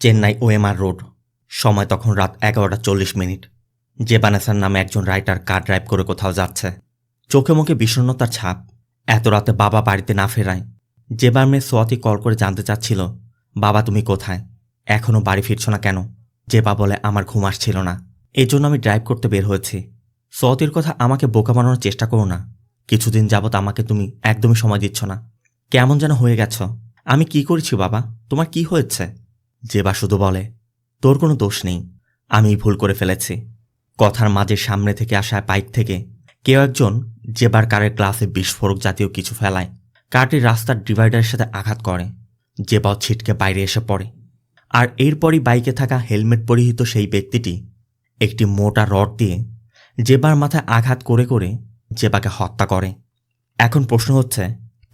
Chennai OMR road. সময় তখন রাত 11:40। জেবানেসার নামে একজন রাইটার কার ড্রাইভ করে কোথাও যাচ্ছে। চোখে মুখে বিষণ্ণতার ছাপ। এত রাতে বাবা বাড়িতে না ফেরায় জেবার মেয়ে সোয়াতি কল করে জানতে চাচ্ছিল, বাবা তুমি কোথায়, এখনও বাড়ি ফিরছ না কেন? জেবা বলে, আমার ঘুম আসছিল না, এই জন্য আমি ড্রাইভ করতে বের হয়েছি। সোয়াতির কথা, আমাকে বোকা বানানোর চেষ্টা করো না। কিছুদিন যাবৎ আমাকে তুমি একদমই সময় দিচ্ছ না, কেমন যেন হয়ে গেছ। আমি কি করেছি বাবা, তোমার কি হয়েছে? জেবা শুধু বলে, তোর কোনো দোষ নেই, আমি ভুল করে ফেলেছি। কথার মাঝে সামনে থেকে আসা বাইক থেকে কেউ একজন জেবার কারের গ্লাসে বিস্ফোরক জাতীয় কিছু ফেলায়। কারটি রাস্তার ডিভাইডারের সাথে আঘাত করে। জেবাও ছিটকে বাইরে এসে পড়ে। আর এরপরই বাইকে থাকা হেলমেট পরিহিত সেই ব্যক্তিটি একটি মোটা রড দিয়ে জেবার মাথায় আঘাত করে করে জেবাকে হত্যা করে। এখন প্রশ্ন হচ্ছে,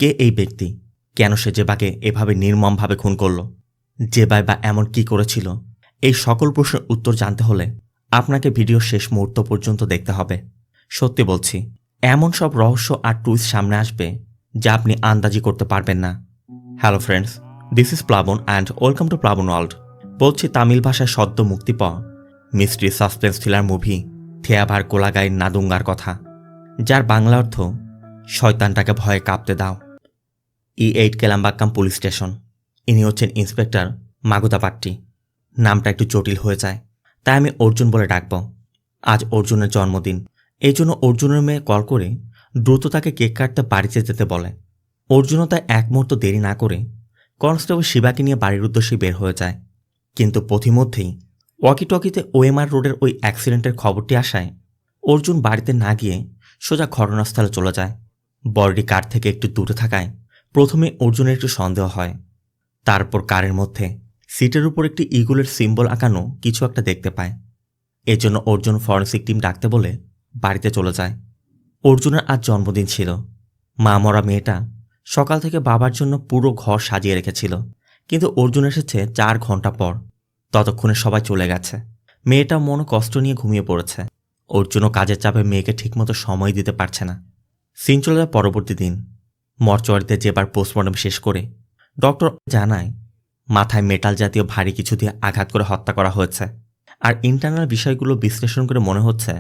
কে এই ব্যক্তি, কেন সে জেবাকে এভাবে নির্মমভাবে খুন করল? জেবাই বা এমন কি করেছিল? এই সকল প্রশ্নের উত্তর জানতে হলে আপনাকে ভিডিওর শেষ মুহূর্ত পর্যন্ত দেখতে হবে। সত্যি বলছি, এমন সব রহস্য আর টুইস্ট সামনে আসবে যা আপনি আন্দাজি করতে পারবেন না। হ্যালো ফ্রেন্ডস, দিস ইজ প্লাবন অ্যান্ড ওয়েলকাম টু প্লাবন ওয়ার্ল্ড। বলছি তামিল ভাষায় সদ্য মুক্তি পাওয়া মিস্ট্রি সাসপেন্স থ্রিলার মুভি থেয়াভার কোলাগাইয়ের নাদুঙ্গার কথা, যার বাংলা অর্থ শয়তানটাকে ভয়ে কাঁপতে দাও। E8 কেলাম্বাক্কাম police station. ইনি হচ্ছেন ইন্সপেক্টর মাগুতাপাট্টি। নামটা একটু জটিল হয়ে যায়, তাই আমি অর্জুন বলে ডাকব। আজ অর্জুনের জন্মদিন, এই জন্য অর্জুনের মেয়ে কল করে দ্রুত তাকে কেক কাটতে বাড়িতে যেতে বলে। অর্জুনও তাই এক মুহূর্ত দেরি না করে কনস্টেবল শিবাকে নিয়ে বাড়ির উদ্দেশ্যে বের হয়ে যায়। কিন্তু পথিমধ্যেই ওয়াকি টকিতে ওএমআর রোডের ওই অ্যাক্সিডেন্টের খবরটি আসায় অর্জুন বাড়িতে না গিয়ে সোজা ঘটনাস্থলে চলে যায়। বডি কার থেকে একটু দূরে থাকায় প্রথমে অর্জুনের একটু সন্দেহ হয়। তারপর কারের মধ্যে সিটের উপর একটি ইগলের সিম্বল আঁকানো কিছু একটা দেখতে পায়। এজন্য অর্জুন ফরেন্সিক টিম ডাকতে বলে বাড়িতে চলে যায়। অর্জুনের আজ জন্মদিন ছিল। মা মরা মেয়েটা সকাল থেকে বাবার জন্য পুরো ঘর সাজিয়ে রেখেছিল, কিন্তু অর্জুন এসেছে 4 ঘন্টা পর। ততক্ষণে সবাই চলে গেছে। মেয়েটা মনে কষ্ট নিয়ে ঘুমিয়ে পড়েছে। অর্জুনও কাজের চাপে মেয়েকে ঠিকমতো সময় দিতে পারছে না। সিন চলে যায় পরবর্তী দিন। মর্চুয়ারিতে যেবার পোস্টমর্টম শেষ করে ডক্টর জানায় মাথায় মেটাল জাতীয় ভারী কিছু দিয়ে আঘাত করে হত্যা করা হয়েছে। আর ইন্টারনাল বিষয়গুলো বিশ্লেষণ করে মনে হচ্ছে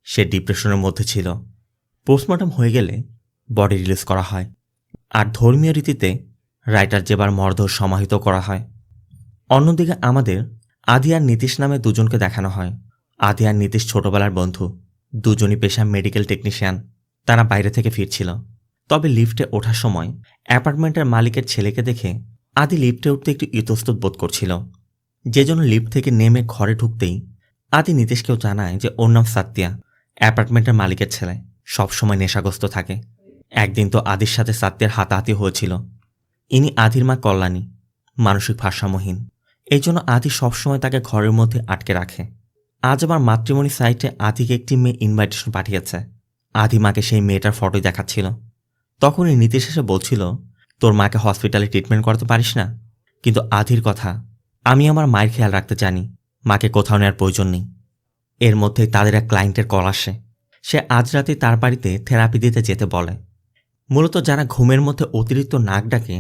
সে ডিপ্রেশনের মধ্যে ছিল। পোস্টমর্টম হয়ে গেলে বডি রিলিজ করা হয়। আর ধর্মীয় রীতিতে রাইটার জেবার মরদেহ সমাহিত করা হয়। অন্যদিকে আমাদের আদি আর নীতিশ নামে দুজনকে দেখানো হয়। আদি আর নীতিশ ছোটবেলার বন্ধু, দুজনই পেশায় মেডিকেল টেকনিশিয়ান। তারা বাইরে থেকে ফিরছিল। তবে লিফটে ওঠার সময় অ্যাপার্টমেন্টের মালিকের ছেলেকে দেখে আদি লিফটে উঠতে একটু ইতস্তত বোধ করছিল। যে জন্য লিফট থেকে নেমে ঘরে ঢুকতেই আদি নীতিশকেও জানায় যে ওর নাম সাত্যা, অ্যাপার্টমেন্টের মালিকের ছেলে, সবসময় নেশাগ্রস্ত থাকে। একদিন তো আদির সাথে সাত্যের হাতাহাতি হয়েছিল। ইনি আদির মা কল্যাণী, মানসিক ভারসাম্যহীন। এই জন্য আদি সবসময় তাকে ঘরের মধ্যে আটকে রাখে। আজ আবার মাতৃমণি সাইটে আদিকে একটি মেয়ে ইনভাইটেশন পাঠিয়েছে। আদি মাকে সেই মেয়েটার ফটোই দেখাচ্ছিল। তখনই নীতিশ এসে বলছিল, তোর মাকে হসপিটালে ট্রিটমেন্ট করাতে পারিস না? কিন্তু আদির কথা, আমি আমার মায়ের খেয়াল রাখতে জানি, মাকে কোথাও নেওয়ার প্রয়োজন নেই। এর মধ্যেই তাদের এক ক্লায়েন্টের কল আসে। সে আজ রাতে তার বাড়িতে থেরাপি দিতে যেতে বলে। মূলত যারা ঘুমের মধ্যে অতিরিক্ত নাক ডাকে,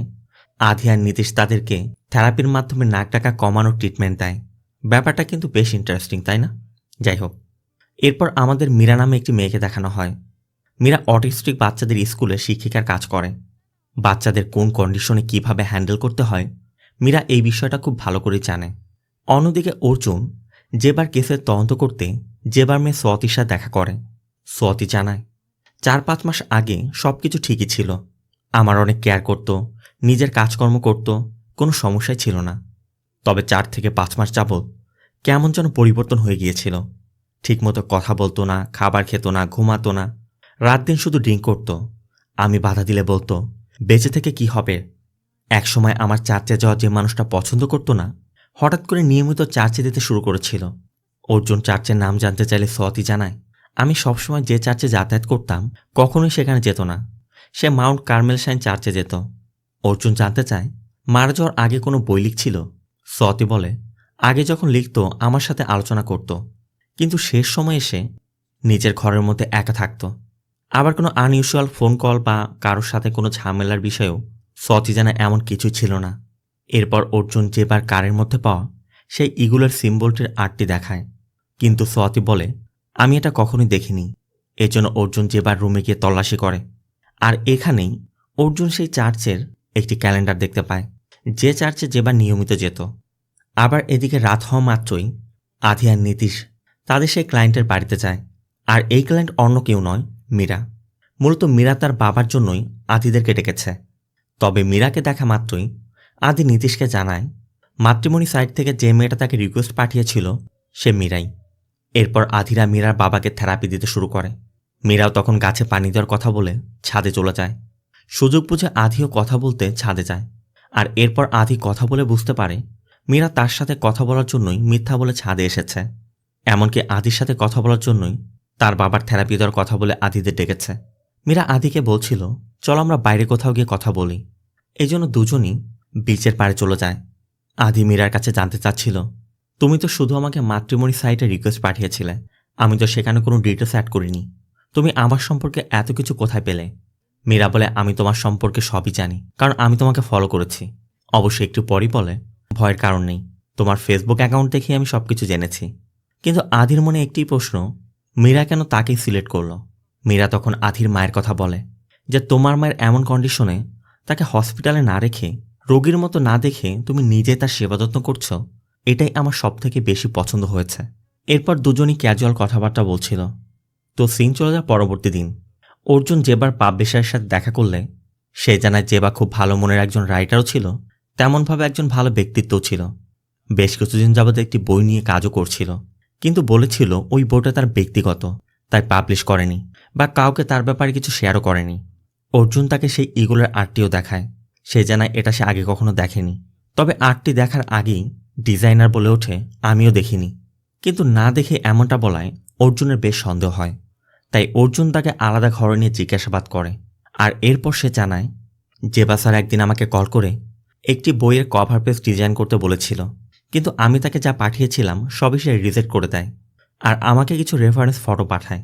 আদি আর নীতিশ তাদেরকে থেরাপির মাধ্যমে নাক ডাকা কমানোর ট্রিটমেন্ট দেয়। ব্যাপারটা কিন্তু বেশ ইন্টারেস্টিং, তাই না? যাই হোক, এরপর আমাদের মীরা নামে একটি মেয়েকে দেখানো হয়। মীরা অটিস্টিক বাচ্চাদের স্কুলে শিক্ষিকার কাজ করে। বাচ্চাদের কোন কন্ডিশনে কিভাবে হ্যান্ডেল করতে হয়, মীরা এই বিষয়টা খুব ভালো করে জানে। অন্যদিকে অর্জুন জেবার কেসের তদন্ত করতে জেবার মেয়ে সোয়াতির সাথে দেখা করে। সোয়াতি জানায় 4-5 মাস আগে সব কিছু ঠিকই ছিল। আমার অনেক কেয়ার করত, নিজের কাজকর্ম করত, কোনো সমস্যাই ছিল না। তবে 4 থেকে 5 মাস যাবৎ কেমন যেন পরিবর্তন হয়ে গিয়েছিল। ঠিকমতো কথা বলতো না, খাবার খেত না, ঘুমাতো না, রাত দিন শুধু ড্রিঙ্ক করত। আমি বাধা দিলে বলতো, বেঁচে থেকে কি হবে? একসময় আমার চার্চে যাওয়া যে মানুষটা পছন্দ করতো না, হঠাৎ করে নিয়মিত চার্চে দিতে শুরু করেছিল। অর্জুন চার্চের নাম জানতে চাইলে সোয়াতি জানায়, আমি সবসময় যে চার্চে যাতায়াত করতাম কখনোই সেখানে যেত না। সে মাউন্ট কার্মেল শাইন চার্চে যেত। অর্জুন জানতে চায়, মারা যাওয়ার আগে কোনো বই লিখছিল? সোয়াতি বলে, আগে যখন লিখত আমার সাথে আলোচনা করত, কিন্তু শেষ সময় এসে নিজের ঘরের মধ্যে একা থাকত। আবার কোনো আনইউজুয়াল ফোন কল বা কারোর সাথে কোনো ঝামেলার বিষয়েও সোয়াতি জানায় এমন কিছুই ছিল না। এরপর অর্জুন যেবার কারের মধ্যে পাওয়া সেই ইগুলের সিম্বলটির আর্টটি দেখায়। কিন্তু সোয়াতি বলে, আমি এটা কখনোই দেখিনি। এজন্য অর্জুন জেবার রুমে গিয়ে তল্লাশি করে। আর এখানেই অর্জুন সেই চার্চের একটি ক্যালেন্ডার দেখতে পায়, যে চার্চে জেবা নিয়মিত যেত। আবার এদিকে রাত হওয়া মাত্রই আধি আর নীতিশ তাদের সেই ক্লায়েন্টের বাড়িতে যায়। আর এই ক্লায়েন্ট অন্য কেউ নয়, মীরা। মূলত মীরা তার বাবার জন্যই আধিদেরকে ডেকেছে। তবে মীরাকে দেখা মাত্রই আধি নীতিশকে জানায় মাতৃমণি সাইট থেকে যে মেয়েটা তাকে রিকোয়েস্ট পাঠিয়েছিল সে মীরাই। এরপর আধিরা মীরার বাবাকে থেরাপি দিতে শুরু করে। মীরাও তখন গাছে পানি দেওয়ার কথা বলে ছাদে চলে যায়। সুযোগ বুঝে আধিও কথা বলতে ছাদে যায়। আর এরপর আধি কথা বলে বুঝতে পারে মীরা তার সাথে কথা বলার জন্যই মিথ্যা বলে ছাদে এসেছে। এমনকি আধির সাথে কথা বলার জন্যই তার বাবার থেরাপি দেওয়ার কথা বলে আধিদের ডেকেছে। মীরা আধিকে বলছিল, চলো আমরা বাইরে কোথাও গিয়ে কথা বলি। এই জন্য দুজনই বিচের পাড়ে চলে যায়। আধি মীরার কাছে জানতে চাচ্ছিল, তুমি তো শুধু আমাকে মাতৃমণি সাইটে রিকোয়েস্ট পাঠিয়েছিলে, আমি তো সেখানে কোনো ডিটেলস অ্যাড করিনি। তুমি আমার সম্পর্কে এত কিছু কোথায় পেলে? মীরা বলে, আমি তোমার সম্পর্কে সবই জানি, কারণ আমি তোমাকে ফলো করেছি। অবশ্যই একটু পরই বলে, ভয়ের কারণ নেই, তোমার ফেসবুক অ্যাকাউন্ট দেখে আমি সবকিছু জেনেছি। কিন্তু আধির মনে একটি প্রশ্ন, মীরা কেন তাকেই সিলেক্ট করলো? মীরা তখন আধির মায়ের কথা বলে যে তোমার মায়ের এমন কন্ডিশনে তাকে হসপিটালে না রেখে, রোগীর মতো না দেখে তুমি নিজে তার সেবা যত্ন করছো, এটাই আমার সবথেকে বেশি পছন্দ হয়েছে। এরপর দুজনই ক্যাজুয়াল কথাবার্তা বলছিল। তো সিন চলে যায় পরবর্তী দিন। অর্জুন জেবার পাবলিশারের সাথে দেখা করলে সে জানায় জেবা খুব ভালো মনের একজন রাইটারও ছিল, তেমনভাবে একজন ভালো ব্যক্তিত্বও ছিল। বেশ কিছুদিন যাবত একটি বই নিয়ে কাজও করছিল, কিন্তু বলেছিল ওই বইটা তার ব্যক্তিগত, তাই পাবলিশ করেনি বা কাউকে তার ব্যাপারে কিছু শেয়ারও করেনি। অর্জুন তাকে সেই ইগলের আর্টটিও দেখায়। সে জানায় এটা সে আগে কখনো দেখেনি। তবে আর্টটি দেখার আগেই ডিজাইনার বলে ওঠে, আমিও দেখিনি। কিন্তু না দেখে এমনটা বলায় অর্জুনের বেশ সন্দেহ হয়। তাই অর্জুন তাকে আলাদা ঘরে নিয়ে জিজ্ঞাসাবাদ করে। আর এরপর সে জানায়, জেবা স্যার একদিন আমাকে কল করে একটি বইয়ের কভার পেজ ডিজাইন করতে বলেছিল, কিন্তু আমি তাকে যা পাঠিয়েছিলাম সবই সে রিজেক্ট করে দেয়। আর আমাকে কিছু রেফারেন্স ফটো পাঠায়।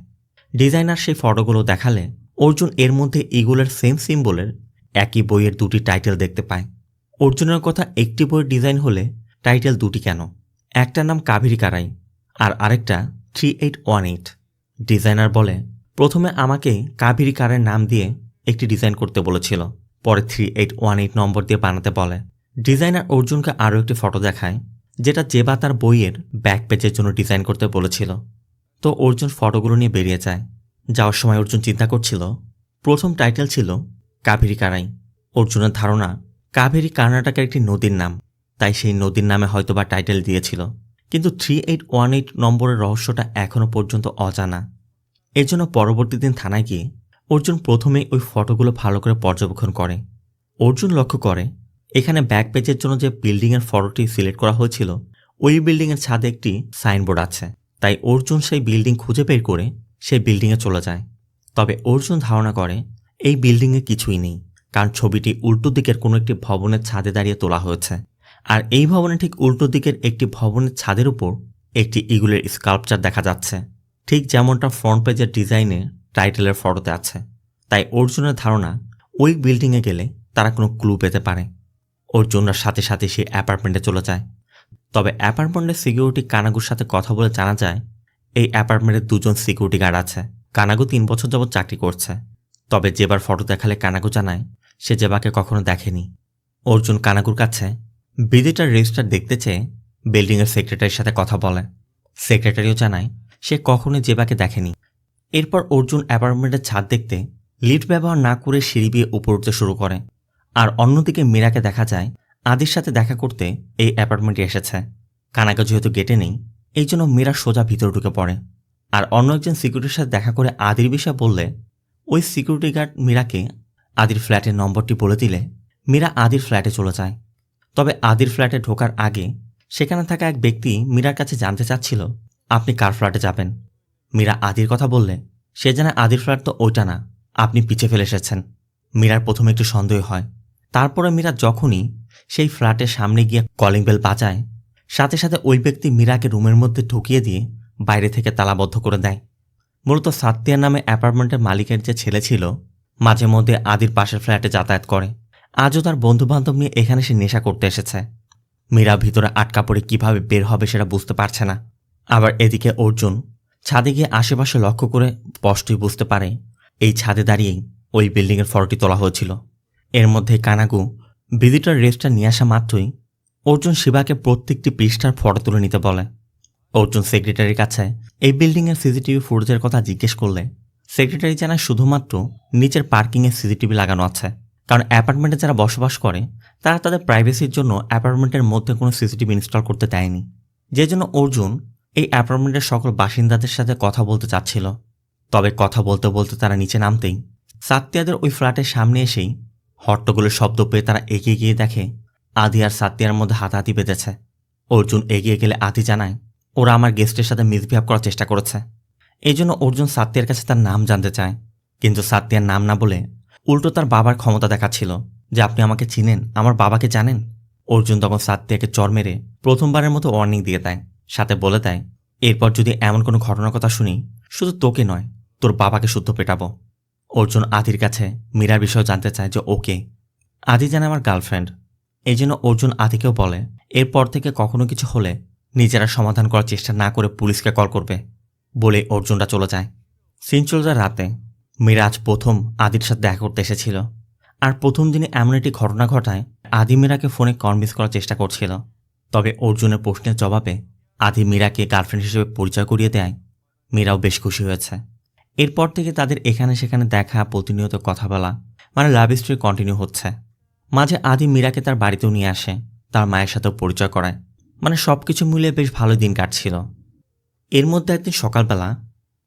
ডিজাইনার সেই ফটোগুলো দেখালে অর্জুন এর মধ্যে ইগুলের সেম সিম্বলের একই বইয়ের দুটি টাইটেল দেখতে পায়। অর্জুনের কথা, একটি বইয়ের ডিজাইন হলে টাইটেল দুটি কেন? একটার নাম কাবেরী কারাই আর আরেকটা 3818। ডিজাইনার বলে, প্রথমে আমাকে কাবেরী কারের নাম দিয়ে একটি ডিজাইন করতে বলেছিল, পরে 3818 নম্বর দিয়ে বানাতে বলে। ডিজাইনার অর্জুনকে আরও একটি ফটো দেখায়, যেটা জেবা তার বইয়ের ব্যাক পেজের জন্য ডিজাইন করতে বলেছিল। তো অর্জুন ফটোগুলো নিয়ে বেরিয়ে যায়। যাওয়ার সময় অর্জুন চিন্তা করছিল, প্রথম টাইটেল ছিল কাবেরী কারাই। অর্জুনের ধারণা কাবেরী কর্ণাটকের একটি নদীর নাম, তাই সেই নদীর নামে হয়তোবা টাইটেল দিয়েছিল। কিন্তু 3818 নম্বরের রহস্যটা এখনও পর্যন্ত অজানা। এজন্য পরবর্তী দিন থানায় গিয়ে অর্জুন প্রথমেই ওই ফটোগুলো ভালো করে পর্যবেক্ষণ করে। অর্জুন লক্ষ্য করে এখানে ব্যাক পেজের জন্য যে বিল্ডিংয়ের ফটোটি সিলেক্ট করা হয়েছিল, ওই বিল্ডিংয়ের ছাদে একটি সাইনবোর্ড আছে। তাই অর্জুন সেই বিল্ডিং খুঁজে বের করে সেই বিল্ডিংয়ে চলে যায়। তবে অর্জুন ধারণা করে এই বিল্ডিংয়ে কিছুই নেই, কারণ ছবিটি উল্টো দিকের কোনো একটি ভবনের ছাদে দাঁড়িয়ে তোলা হয়েছে। আর এই ভবনের ঠিক উল্টো দিকের একটি ভবনের ছাদের উপর একটি ইগুলের স্কাল্পচার দেখা যাচ্ছে, ঠিক যেমনটা ফ্রন্ট পেজের ডিজাইনে টাইটেলের ফটোতে আছে। তাই অর্জুনের ধারণা ওই বিল্ডিংয়ে গেলে তারা কোনো ক্লু পেতে পারে। অর্জুনরা সাথে সাথে সেই অ্যাপার্টমেন্টে চলে যায়। তবে অ্যাপার্টমেন্টের সিকিউরিটি কানাগুর সাথে কথা বলে জানা যায় এই অ্যাপার্টমেন্টের দুজন সিকিউরিটি গার্ড আছে। কানাগু 3 বছর যাবৎ চাকরি করছে। তবে জেবার ফটো দেখালে কানাগু জানায় সে জেবাকে কখনো দেখেনি। অর্জুন কানাগুর কাছে ভিজিটার রেজিস্টার দেখতে চেয়ে বিল্ডিংয়ের সেক্রেটারির সাথে কথা বলে। সেক্রেটারিও জানায় সে কখনোই জেবাকে দেখেনি। এরপর অর্জুন অ্যাপার্টমেন্টের ছাদ দেখতে লিফট ব্যবহার না করে সিঁড়ি বেয়ে উপর উঠতে শুরু করে। আর অন্যদিকে মীরাকে দেখা যায় আদির সাথে দেখা করতে এই অ্যাপার্টমেন্টে এসেছে। কানাগা যেহেতু গেটে নেই, এই জন্য মীরা সোজা ভিতরে ঢুকে পড়ে। আর অন্য একজন সিকিউরিটির সাথে দেখা করে আদির বিষয়ে বললে ওই সিকিউরিটি গার্ড মীরাকে আদির ফ্ল্যাটের নম্বরটি বলে দিলে মীরা আদির ফ্ল্যাটে চলে যায়। তবে আদির ফ্ল্যাটে ঢোকার আগে সেখানে থাকা এক ব্যক্তি মীরার কাছে জানতে চাচ্ছিল, আপনি কার ফ্ল্যাটে যাবেন? মীরা আদির কথা বললে সে জানায় আদির ফ্ল্যাট তো ওইটা না, আপনি পিছে ফেলে এসেছেন। মীরার প্রথমে একটু সন্দেহ হয়। তারপরে মীরা যখনই সেই ফ্ল্যাটের সামনে গিয়ে কলিং বেল বাজায়, সাথে সাথে ওই ব্যক্তি মীরাকে রুমের মধ্যে ঢুকিয়ে দিয়ে বাইরে থেকে তালাবদ্ধ করে দেয়। মূলত সাত্তিয়া নামে অ্যাপার্টমেন্টের মালিকের যে ছেলে ছিল, মাঝে মধ্যে আদির পাশের ফ্ল্যাটে যাতায়াত করে। আজও তার বন্ধুবান্ধব নিয়ে এখানে সে নেশা করতে এসেছে। মীরা ভিতরে আটকা পড়ে কিভাবে বের হবে সেটা বুঝতে পারছে না। আবার এদিকে অর্জুন ছাদে গিয়ে আশেপাশে লক্ষ্য করে স্পষ্টই বুঝতে পারে এই ছাদে দাঁড়িয়েই ওই বিল্ডিংয়ের ফটোটি তোলা হয়েছিল। এর মধ্যে কানাগু ভিজিটর রেস্টটা নিয়ে আসা মাত্রই অর্জুন শিবাকে প্রত্যেকটি পৃষ্ঠার ফটো তুলে নিতে বলে। অর্জুন সেক্রেটারির কাছে এই বিল্ডিংয়ের সিসিটিভি ফুটেজের কথা জিজ্ঞেস করলে সেক্রেটারি জানায় শুধুমাত্র নিচের পার্কিংয়ে সিসিটিভি লাগানো আছে, কারণ অ্যাপার্টমেন্টে যারা বসবাস করে তারা তাদের প্রাইভেসির জন্য অ্যাপার্টমেন্টের মধ্যে কোনো সিসিটিভি ইনস্টল করতে দেয়নি। যে জন্য অর্জুন এই অ্যাপার্টমেন্টের সকল বাসিন্দাদের সাথে কথা বলতে চাচ্ছিল। তবে কথা বলতে বলতে তারা নিচে নামতেই সাত্তিয়াদের ওই ফ্ল্যাটের সামনে এসেই হট্টগোলের শব্দ পেয়ে তারা এগিয়ে গিয়ে দেখে আদি আর সাত্তিয়ার মধ্যে হাতাহাতি বেঁধেছে। অর্জুন এগিয়ে গেলে আদি জানায় ওরা আমার গেস্টের সাথে মিসবিহেভ করার চেষ্টা করেছে। এই জন্য অর্জুন সাত্তিয়ার কাছে তার নাম জানতে চায়, কিন্তু সাত্তিয়ার নাম না বলে উল্টো তার বাবার ক্ষমতা দেখাচ্ছিল যে আপনি আমাকে চিনেন, আমার বাবাকে জানেন। অর্জুন তখন সাত্তিয়াকে চর মেরে প্রথমবারের মতো ওয়ার্নিং দিয়ে দেয়, সাথে বলে দেয় এরপর যদি এমন কোনো ঘটনার কথা শুনি শুধু তোকে নয় তোর বাবাকে শুদ্ধ পেটাবো। অর্জুন আদির কাছে মীরার বিষয়ে জানতে চায় যে ওকে। আদি জানে আমার গার্লফ্রেন্ড। এই জন্য অর্জুন আদিকেও বলে এরপর থেকে কখনো কিছু হলে নিজেরা সমাধান করার চেষ্টা না করে পুলিশকে কল করবে। বলে অর্জুনরা চলে যায়। সিন চলে যায় রাতে। মীরা আজ প্রথম আদির সাথে দেখা করতে এসেছিল। আর প্রথম দিনে এমন একটি ঘটনা ঘটায় আদি মীরাকে ফোনে কনভিন্স করার চেষ্টা করছিল। তবে অর্জুনের প্রশ্নের জবাবে আদি মীরাকে গার্লফ্রেন্ড হিসেবে পরিচয় করিয়ে দেয়। মীরাও বেশ খুশি হয়েছে। এরপর থেকে তাদের এখানে সেখানে দেখা, প্রতিনিয়ত কথা বলা, মানে লাভ স্টোরি কন্টিনিউ হচ্ছে। মাঝে আদি মীরাকে তার বাড়িতেও নিয়ে আসে, তার মায়ের সাথেও পরিচয় করায়, মানে সবকিছু মিলিয়ে বেশ ভালো দিন কাটছিল। এর মধ্যে একদিন সকালবেলা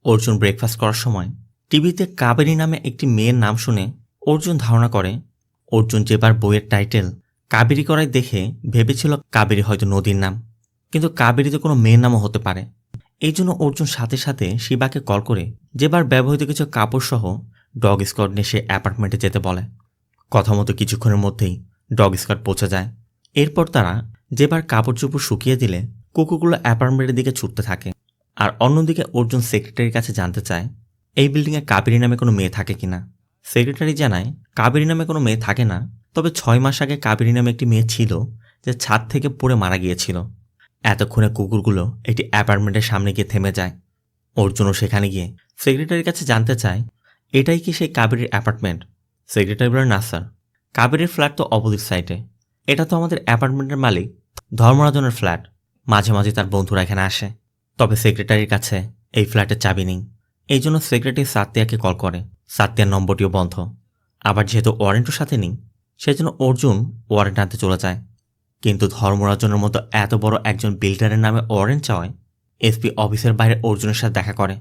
অর্জুন ব্রেকফাস্ট করার সময় টিভিতে কাবেরী নামে একটি মেয়ের নাম শুনে অর্জুন ধারণা করে অর্জুন যেবার বইয়ের টাইটেল কাবেরী করায় দেখে ভেবেছিল কাবেরী হয়তো নদীর নাম, কিন্তু কাবেরীতে কোনো মেয়ের নামও হতে পারে। এই জন্য অর্জুন সাথে সাথে শিবাকে কল করে যেবার ব্যবহৃত কিছু কাপড় সহ ডগ স্কোয়াড নিয়ে সে অ্যাপার্টমেন্টে যেতে বলে। কথা মতো কিছুক্ষণের মধ্যেই ডগ স্কোয়াড পৌঁছে যায়। এরপর তারা যেবার কাপড় চোপড় শুকিয়ে দিলে কুকুরগুলো অ্যাপার্টমেন্টের দিকে ছুটতে থাকে। আর অন্যদিকে অর্জুন সেক্রেটারির কাছে জানতে চায় এই বিল্ডিংয়ে কাবেরী নামে কোনো মেয়ে থাকে কিনা। সেক্রেটারি জানায় কাবেরী নামে কোনো মেয়ে থাকে না, তবে 6 মাস আগে কাবেরী নামে একটি মেয়ে ছিল যে ছাদ থেকে পড়ে মারা গিয়েছিল। এতক্ষণে কুকুরগুলো একটি অ্যাপার্টমেন্টের সামনে গিয়ে থেমে যায়। অর্জুনও সেখানে গিয়ে সেক্রেটারির কাছে জানতে চায় এটাই কি সেই কাবেরীর অ্যাপার্টমেন্ট। সেক্রেটারি বলে না স্যার, কাবেরীর ফ্ল্যাট তো অপোজিট সাইডে, এটা তো আমাদের অ্যাপার্টমেন্টের মালিক ধর্মরাজনের ফ্ল্যাট। মাঝে মাঝে তার বন্ধুরা এখানে আসে, তবে সেক্রেটারির কাছে এই ফ্ল্যাটের চাবি নেই। এই জন্য সেক্রেটারি সাত্তিয়াকে কল করে। সাত্তিয়ার নম্বরটিও বন্ধ। আবার যেহেতু ওয়ারেন্টও সাথে নেই, সেজন্য অর্জুন ওয়ারেন্ট আনতে চলে যায়। কিন্তু ধর্মরাজনের মতো এত বড় একজন বিল্ডারের নামে ওয়ারেন্ট চাওয়ায় এসপি অফিসের বাইরে অর্জুনের সাথে দেখা করে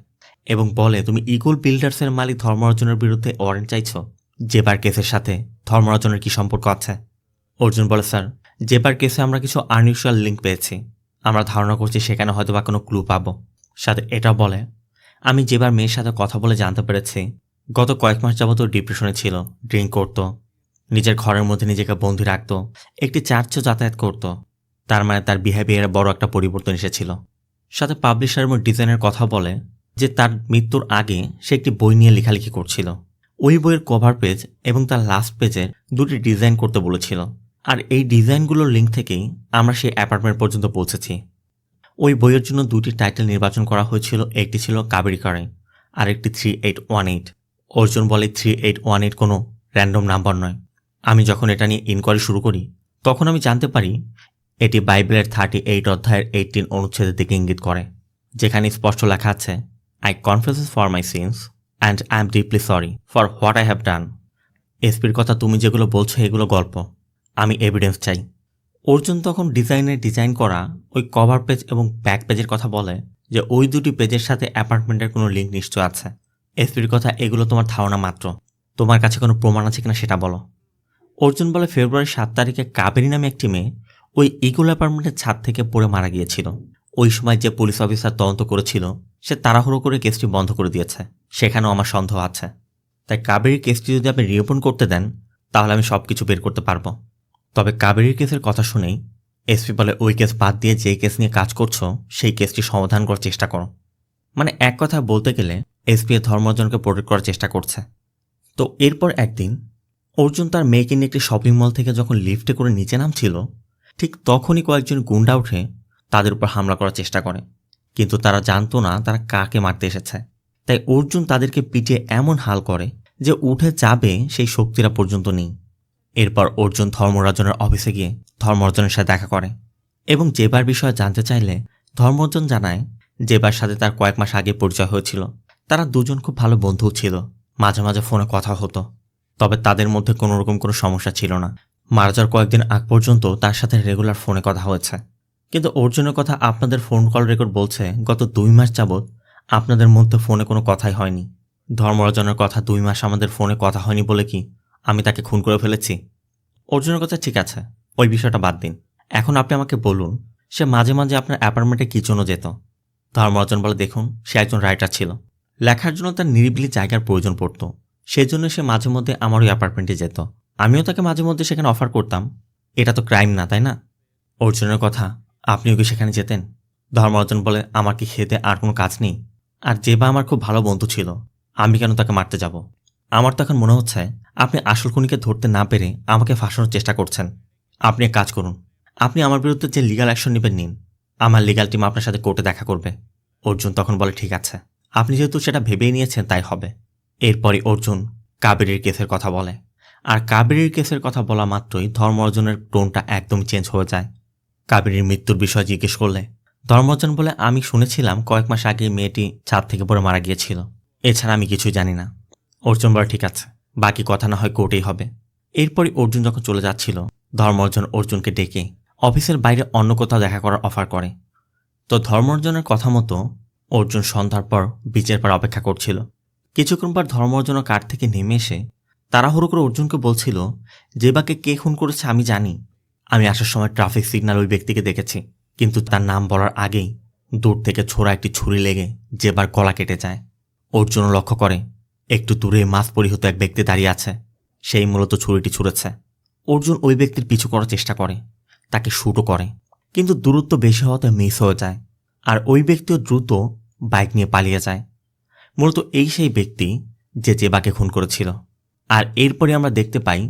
এবং বলে তুমি ইগল বিল্ডার্সের মালিক ধর্মরাজনের বিরুদ্ধে ওয়ারেন্ট চাইছো, জেবার কেসের সাথে ধর্মরাজনের কি সম্পর্ক আছে? অর্জুন বলে স্যার, জেবার কেসে আমরা কিছু আনইউজুয়াল লিঙ্ক পেয়েছি, আমরা ধারণা করছি সেখানে হয়তো বা কোনো ক্লু পাবো। সাথে এটাও বলে আমি যেবার মেয়ের সাথে কথা বলে জানতে পেরেছি গত কয়েক মাস যাবত ডিপ্রেশনে ছিল, ড্রিঙ্ক করত, নিজের ঘরের মধ্যে নিজেকে বন্দি রাখত, একটি চার্চও যাতায়াত করত। তার মানে তার বিহেভিয়ারে বড় একটা পরিবর্তন এসেছিল। সাথে পাবলিশার এবং ডিজাইনের কথা বলে যে তার মৃত্যুর আগে সে একটি বই নিয়ে লেখালেখি করছিল। ওই বইয়ের কভার পেজ এবং তার লাস্ট পেজের দুটি ডিজাইন করতে বলেছিল। আর এই ডিজাইনগুলোর লিঙ্ক থেকেই আমরা সেই অ্যাপার্টমেন্ট পর্যন্ত পৌঁছেছি। ওই বইয়ের জন্য দুটি টাইটেল নির্বাচন করা হয়েছিল, একটি ছিল কাবেরী করাই আর একটি 3818। অর্জুন বলে 3818 কোনো র্যান্ডম নাম্বার নয়। আমি যখন এটা নিয়ে ইনকোয়ারি শুরু করি তখন আমি জানতে পারি এটি বাইবেলের 38 অধ্যায়ের 18 অনুচ্ছেদের দিকে ইঙ্গিত করে, যেখানে স্পষ্ট লেখা আছে I confess for my sins and I am deeply sorry for what I have done. এসপির কথা তুমি যেগুলো বলছো এগুলো গল্প, আমি এভিডেন্স চাই। অর্জুন তখন ডিজাইন করা ওই কভার পেজ এবং ব্যাক পেজের কথা বলে যে ওই দুটি পেজের সাথে অ্যাপার্টমেন্টের কোনো লিঙ্ক নিশ্চয় আছে। এসপির কথা এগুলো তোমার ধারণা মাত্র, তোমার কাছে কোনো প্রমাণ আছে কিনা সেটা বলো। অর্জুন বলে ফেব্রুয়ারি 7 তারিখে কাবেরী নামে একটি মেয়ে ওই ইগল অ্যাপার্টমেন্টের ছাদ থেকে পড়ে মারা গিয়েছিল। ওই সময় যে পুলিশ অফিসার তদন্ত করেছিল সে তাড়াহুড়ো করে কেসটি বন্ধ করে দিয়েছে, সেখানেও আমার সন্দেহ আছে। তাই কাবেরীর কেসটি যদি আপনি রিওপেন করতে দেন তাহলে আমি সব কিছু বের করতে পারবো। তবে কাবেরীর কেসের কথা শুনেই এসপি বলে ওই কেস বাদ দিয়ে যে কেস নিয়ে কাজ করছো সেই কেসটি সমাধান করার চেষ্টা করো। মানে এক কথা বলতে গেলে এসপি ধর্মজনকে প্রোটেক্ট করার চেষ্টা করছে। তো এরপর একদিন অর্জুন তার মেয়েকে নিয়ে একটি শপিং মল থেকে যখন লিফটে করে নিচে নামছিল ঠিক তখনই কয়েকজন গুন্ডা উঠে তাদের উপর হামলা করার চেষ্টা করে, কিন্তু তারা জানতো না তারা কাকে মারতে এসেছে। তাই অর্জুন তাদেরকে পিটিয়ে এমন হাল করে যে উঠে যাবে সেই শক্তিরা পর্যন্ত নেই। এরপর অর্জুন ধর্মরাজনের অফিসে গিয়ে ধর্মরাজনের সাথে দেখা করে এবং জেবার বিষয়ে জানতে চাইলে ধর্মরাজন জানায় জেবার সাথে তার কয়েক মাস আগে পরিচয় হয়েছিল। তারা দুজন খুব ভালো বন্ধু ছিল, মাঝে মাঝে ফোনে কথা হতো, তবে তাদের মধ্যে কোনো রকম কোনো সমস্যা ছিল না। মারা যাওয়ার কয়েকদিন আগ পর্যন্ত তার সাথে রেগুলার ফোনে কথা হয়েছে। কিন্তু অর্জুনের কথা আপনাদের ফোন কল রেকর্ড বলছে গত 2 মাস যাবৎ আপনাদের মধ্যে ফোনে কোনো কথাই হয়নি। ধর্মরাজনের কথা 2 মাস আমাদের ফোনে কথা হয়নি বলে কি আমি তাকে খুন করে ফেলেছি? অর্জুনের কথা ঠিক আছে, ওই বিষয়টা বাদ দিন। এখন আপনি আমাকে বলুন, সে মাঝে মাঝে আপনার অ্যাপার্টমেন্টে কি জন্য যেত? ধর্মরাজন বলে, দেখুন, সে একজন রাইটার ছিল। লেখার জন্য তার নিরিবিলি জায়গার প্রয়োজন পড়ত, সেই জন্য সে মাঝে মধ্যে আমার ওই অ্যাপার্টমেন্টে যেত। আমিও তাকে মাঝে মধ্যে সেখানে অফার করতাম। এটা তো ক্রাইম না, তাই না? অর্জুনের কথা, আপনিও কি সেখানে যেতেন? ধর্মরাজন বলে, আমার কি খেতে আর কোনো কাজ নেই? আর জেবা আমার খুব ভালো বন্ধু ছিল, আমি কেন তাকে মারতে যাব? আমার তো এখন মনে হচ্ছে আপনি আসল খুনিকে ধরতে না পেরে আমাকে ফাঁসানোর চেষ্টা করছেন। আপনি এক কাজ করুন, আপনি আমার বিরুদ্ধে যে লিগ্যাল অ্যাকশন নেবেন নিন, আমার লিগ্যাল টিম আপনার সাথে কোর্টে দেখা করবে। অর্জুন তখন বলে, ঠিক আছে, আপনি যেহেতু সেটা ভেবেই নিয়েছেন তাই হবে। এরপরই অর্জুন কাবেরীর কেসের কথা বলে, আর কাবেরীর কেসের কথা বলা মাত্রই ধর্মরাজনের টোনটা একদম চেঞ্জ হয়ে যায়। কাবেরীর মৃত্যুর বিষয় জিজ্ঞেস করলে ধর্মরাজন বলে, আমি শুনেছিলাম কয়েক মাস আগে মেয়েটি ছাদ থেকে পড়ে মারা গিয়েছিল, এছাড়া আমি কিছুই জানি না। অর্জুন বলে, ঠিক আছে, বাকি কথা না হয় কোর্টেই হবে। এরপরই অর্জুন যখন চলে যাচ্ছিল, ধর্মরাজন অর্জুনকে ডেকে অফিসের বাইরে অন্য কোথাও দেখা করার অফার করে। তো ধর্মরাজনের কথা মতো অর্জুন সন্ধ্যার পর বিচের পর অপেক্ষা করছিল। কিছুক্ষণ পর ধর্মরাজন কার থেকে নেমে এসে তাড়াহুড়ো করে অর্জুনকে বলছিল, জেবাকে কে খুন করেছে আমি জানি। আমি আসার সময় ট্রাফিক সিগন্যাল ওই ব্যক্তিকে দেখেছি, কিন্তু তার নাম বলার আগেই দূর থেকে ছোড়া একটি ছুরি লেগে জেবার গলা কেটে যায়। অর্জুন লক্ষ্য করে একটু দূরে মাস্ক পরিহিত এক ব্যক্তি দাঁড়িয়ে আছে, সেই মূলত ছুরিটি ছুঁড়েছে। অর্জুন ওই ব্যক্তির পিছু করার চেষ্টা করে, তাকে শুটও করে, কিন্তু দূরত্ব বেশি হওয়াতে মিস হয়ে যায়, আর ওই ব্যক্তিও দ্রুত বাইক নিয়ে পালিয়ে যায়। মূলত এই সেই ব্যক্তি যে জেবাকে খুন করেছিল। আর এরপরে আমরা দেখতে পাই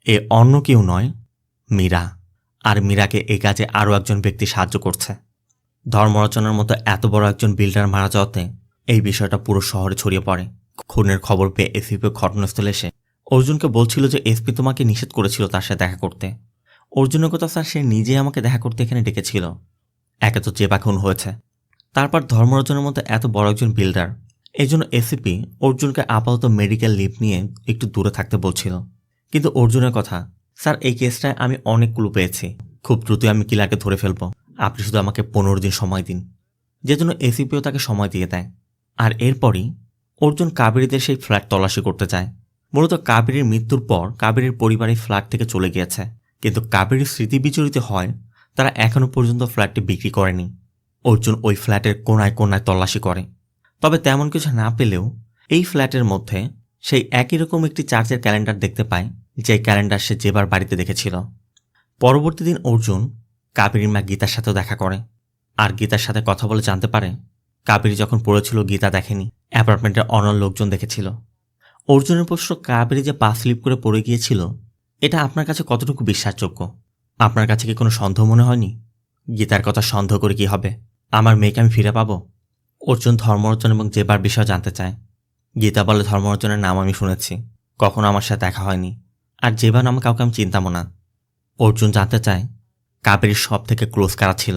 এ অন্য কেউ নয়, মীরা। আর মীরাকে এই কাজে আরও একজন ব্যক্তি সাহায্য করছে। ধর্মরচনার মতো এত বড় একজন বিল্ডার মারা যাওয়াতে এই বিষয়টা পুরো শহরে ছড়িয়ে পড়ে। খুনের খবর পেয়ে এসপি ঘটনাস্থলে এসে অর্জুনকে বলছিল যে এসপি তোমাকে নিষেধ করেছিল তার সাথে দেখা করতে। অর্জুনের কথা, স্যার, সে নিজেই আমাকে দেখা করতে এখানে ডেকেছিল। একে তো জেবা খুন হয়েছে, তারপর ধর্মরচনার মতো এত বড় একজন বিল্ডার, এই জন্য এসিপি অর্জুনকে আপাতত মেডিকেল লিভ নিয়ে একটু দূরে থাকতে বলছিল। কিন্তু অর্জুনের কথা, স্যার, এই কেসটায় আমি অনেক ক্লু পেয়েছি, খুব দ্রুতই আমি কিলারকে ধরে ফেলবো, আপনি শুধু আমাকে 15 দিন সময় দিন। যে জন্য এসিপিও তাকে সময় দিয়ে দেয়। আর এরপরই অর্জুন কাবেরীদের সেই ফ্ল্যাট তল্লাশি করতে যায়। মূলত কাবেরীর মৃত্যুর পর কাবেরীর পরিবারের ফ্ল্যাট থেকে চলে গিয়েছে, কিন্তু কাবেরীর স্মৃতি বিচরিত হয় তারা এখনও পর্যন্ত ফ্ল্যাটটি বিক্রি করেনি। অর্জুন ওই ফ্ল্যাটের কোনায় কোনায় তল্লাশি করে, তবে তেমন কিছু না পেলেও এই ফ্ল্যাটের মধ্যে সেই একই রকম একটি চার্চের ক্যালেন্ডার দেখতে পায়, যে ক্যালেন্ডার সে জেবার বাড়িতে দেখেছিল। পরবর্তী দিন অর্জুন কাবেরীর মা গীতার সাথেও দেখা করে, আর গীতার সাথে কথা বলে জানতে পারে কাবেরী যখন পড়েছিল গীতা দেখেনি, অ্যাপার্টমেন্টের অন্য লোকজন দেখেছিল। অর্জুনের প্রশ্ন, কাবেরী যে পা স্লিপ করে পড়ে গিয়েছিল এটা আপনার কাছে কতটুকু বিশ্বাসযোগ্য? আপনার কাছে কি কোনো সন্দেহ মনে হয়নি? গীতার কথা সন্দেহ করে কি হবে? আমার মেয়েকে আমি ফিরে পাবো? অর্জুন ধর্মরচন এবং জেবার বিষয় জানতে চায়। গীতা বলে, ধর্মরচনের নাম আমি শুনেছি, কখনো আমার সাথে দেখা হয়নি, আর জেবা নামে কাউকে আমি চিনতামও না। অর্জুন জানতে চায় কাবেরীর সব থেকে ক্লোজ কারা ছিল।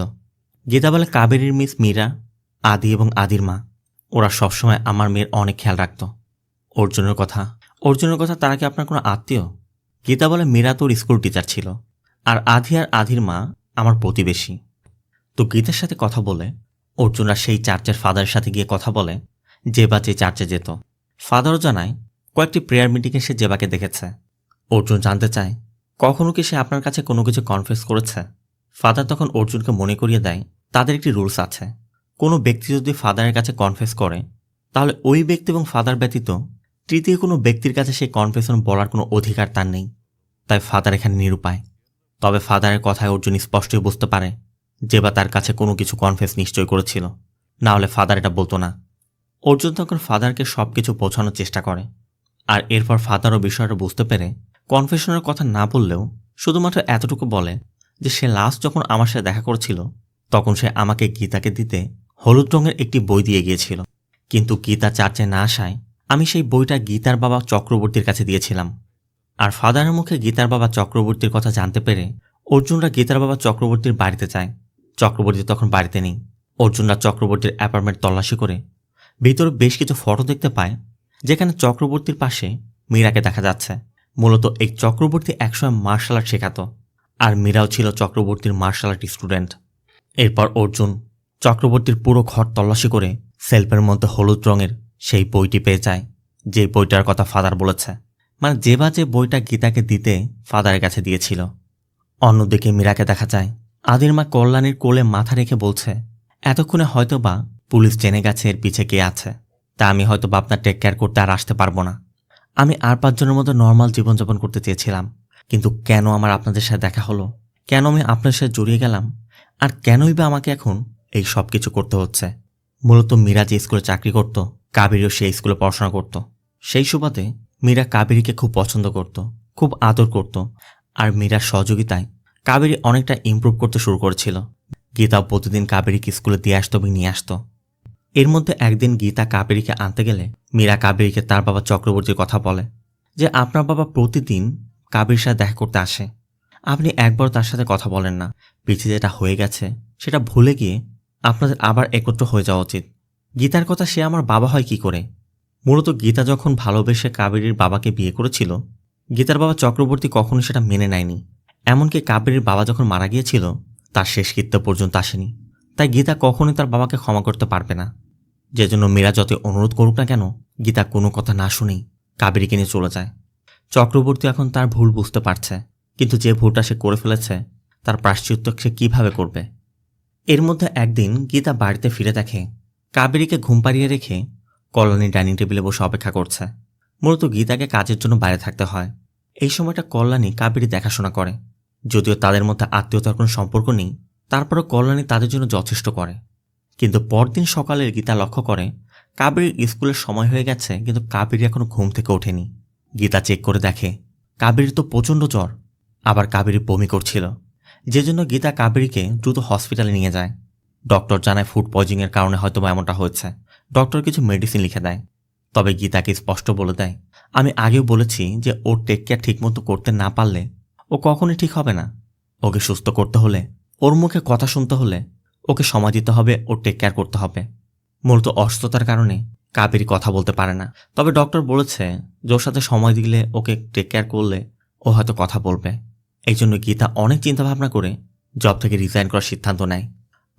গীতা বলে, কাবেরীর মিস মীরা, আদি এবং আদির মা, ওরা সবসময় আমার মেয়ের অনেক খেয়াল রাখত। অর্জুনের কথা, তারা কি আপনার কোনো আত্মীয়? গীতা বলে, মীরা তোর স্কুল টিচার ছিল, আর আদির মা আমার প্রতিবেশী। তো গীতার সাথে কথা বলে অর্জুনরা সেই চার্চের ফাদারের সাথে গিয়ে কথা বলে জেবা যে চার্চে যেত। ফাদারও জানায় কয়েকটি প্রেয়ার মিটিংয়ে সে জেবাকে দেখেছে। অর্জুন জানতে চায়, কখনো কি সে আপনার কাছে কোনো কিছু কনফেস করেছে? ফাদার তখন অর্জুনকে মনে করিয়ে দেয় তাদের একটি রুলস আছে, কোনো ব্যক্তি যদি ফাদারের কাছে কনফেস করে তাহলে ওই ব্যক্তি এবং ফাদার ব্যতীত তৃতীয় কোনো ব্যক্তির কাছে সেই কনফেশন বলার কোনো অধিকার তার নেই। তাই ফাদার এখানে নিরুপায়। তবে ফাদারের কথায় অর্জুন স্পষ্টই বুঝতে পারে জেবা তার কাছে কোনো কিছু কনফেস নিশ্চয় করেছিল, না হলে ফাদার এটা বলতো না। অর্জুন তখন ফাদারকে সব কিছু বোঝানোর চেষ্টা করে, আর এরপর ফাদারও বিষয়টা বুঝতে পেরে কনফেশনের কথা না বললেও শুধুমাত্র এতটুকু বলে যে সে লাস্ট যখন আমার সাথে দেখা করেছিল তখন সে আমাকে গীতাকে দিতে হলুদ রঙের একটি বই দিয়ে গিয়েছিল, কিন্তু গীতা চার্চে না আসায় আমি সেই বইটা গীতার বাবা চক্রবর্তীর কাছে দিয়েছিলাম। আর ফাদারের মুখে গীতার বাবা চক্রবর্তীর কথা জানতে পেরে অর্জুনরা গীতার বাবা চক্রবর্তীর বাড়িতে যায়। চক্রবর্তী তখন বাড়িতে নেই। অর্জুনরা চক্রবর্তীর অ্যাপার্টমেন্ট তল্লাশি করে ভিতরে বেশ কিছু ফটো দেখতে পায়, যেখানে চক্রবর্তীর পাশে মীরাকে দেখা যাচ্ছে। মূলত এই চক্রবর্তী একসময় মার্শাল আর্ট শেখাতো, আর মীরাও ছিল চক্রবর্তীর মার্শাল আর্ট স্টুডেন্ট। এরপর অর্জুন চক্রবর্তীর পুরো ঘর তল্লাশি করে সেলফের মধ্যে হলুদ রঙের সেই বইটি পেয়ে যায়, যে বইটার কথা ফাদার বলেছে, মানে যে বইটা গীতাকে দিতে ফাদারের কাছে দিয়েছিল। অন্যদিকে মীরাকে দেখা যায় আদির মা কল্যাণীর কোলে মাথা রেখে বলছে, এতক্ষণে হয়তোবা পুলিশ জেনে গেছে এর পিছে কে আছে, তা আমি হয়তো আপনার টেক কেয়ার করতে আর আসতে পারবো না। আমি আর 5 জনের মতো নর্মাল জীবনযাপন করতে চেয়েছিলাম, কিন্তু কেন আমার আপনাদের সাথে দেখা হলো, কেন আমি আপনার সাথে জড়িয়ে গেলাম, আর কেনই বা আমাকে এখন এই সব কিছু করতে হচ্ছে। মূলত মীরা যে স্কুলে চাকরি করত, কাবেরীও সেই স্কুলে পড়াশোনা করত। সেই সুবাদে মীরা কাবেরীকে খুব পছন্দ করত, খুব আদর করত, আর মীরার সহযোগিতায় কাবেরী অনেকটা ইমপ্রুভ করতে শুরু করেছিল। গীতা প্রতিদিন কাবেরীকে স্কুলে দিয়ে আসতো এবং নিয়ে আসতো। এর মধ্যে একদিন গীতা কাবেরীকে আনতে গেলে মীরা কাবেরীকে তার বাবা চক্রবর্তীর কথা বলে, যে আপনার বাবা প্রতিদিন কাবেরীর সাথে দেখা করতে আসে, আপনি একবার তার সাথে কথা বলেন না। পিছিয়ে যেটা হয়ে গেছে সেটা ভুলে গিয়ে আপনাদের আবার একত্র হয়ে যাওয়া উচিত। গীতার কথা সে আমার বাবা হয় কি করে? মূলত গীতা যখন ভালোবেসে কাবেরীর বাবাকে বিয়ে করেছিল, গীতার বাবা চক্রবর্তী কখনো সেটা মেনে নেয়নি। এমনকি কাবেরীর বাবা যখন মারা গিয়েছিল তার শেষকৃত্য পর্যন্ত আসেনি। তাই গীতা কখনোই তার বাবাকে ক্ষমা করতে পারবে না। যে জন্য মীরা যত অনুরোধ করুক না কেন, গীতা কোনো কথা না শুনেই কাবেরীকে নিয়ে চলে যায়। চক্রবর্তী এখন তার ভুল বুঝতে পারছে, কিন্তু যে ভুলটা সে করে ফেলেছে তার প্রায়শ্চিত্ত সে কিভাবে করবে। এর মধ্যে একদিন গীতা বাড়িতে ফিরে দেখে কাবেরীকে ঘুম পাড়িয়ে রেখে কল্যাণী ডাইনিং টেবিলে বসে অপেক্ষা করছে। মূলত গীতাকে কাজের জন্য বাইরে থাকতে হয়। এই সময়টা কল্যাণী কাবেরী দেখাশোনা করে। যদিও তাদের মধ্যে আত্মীয়তার কোনো সম্পর্ক নেই, তারপরও কল্যাণী তাদের জন্য যথেষ্ট করে। কিন্তু পরদিন সকালে গীতা লক্ষ্য করে কাবেরীর স্কুলের সময় হয়ে গেছে, কিন্তু কাবেরী এখনো ঘুম থেকে ওঠেনি। গীতা চেক করে দেখে কাবেরীর তো প্রচণ্ড জ্বর, আবার কাবেরী বমি করছিল, যে জন্য গীতা কাবেরীকে দ্রুত হসপিটালে নিয়ে যায়। ডক্টর জানায় ফুড পয়জনিংয়ের কারণে হয়তো এমনটা হয়েছে। ডক্টর কিছু মেডিসিন লিখে দেয়, তবে গীতাকে স্পষ্ট বলে দেয়, আমি আগেও বলেছি যে ওর টেক কেয়ার ঠিকমতো করতে না পারলে ও কখনই ঠিক হবে না। ওকে সুস্থ করতে হলে, ওর মুখে কথা শুনতে হলে ওকে সময় দিতে হবে, ওর টেক কেয়ার করতে হবে। মূলত অসুস্থতার কারণে কাবেরী কথা বলতে পারে না, তবে ডক্টর বলেছে যে ওর সাথে সময় দিলে, ওকে টেক কেয়ার করলে ও হয়তো কথা বলবে। এই জন্য গীতা অনেক চিন্তাভাবনা করে জব থেকে রিজাইন করার সিদ্ধান্ত নেয়।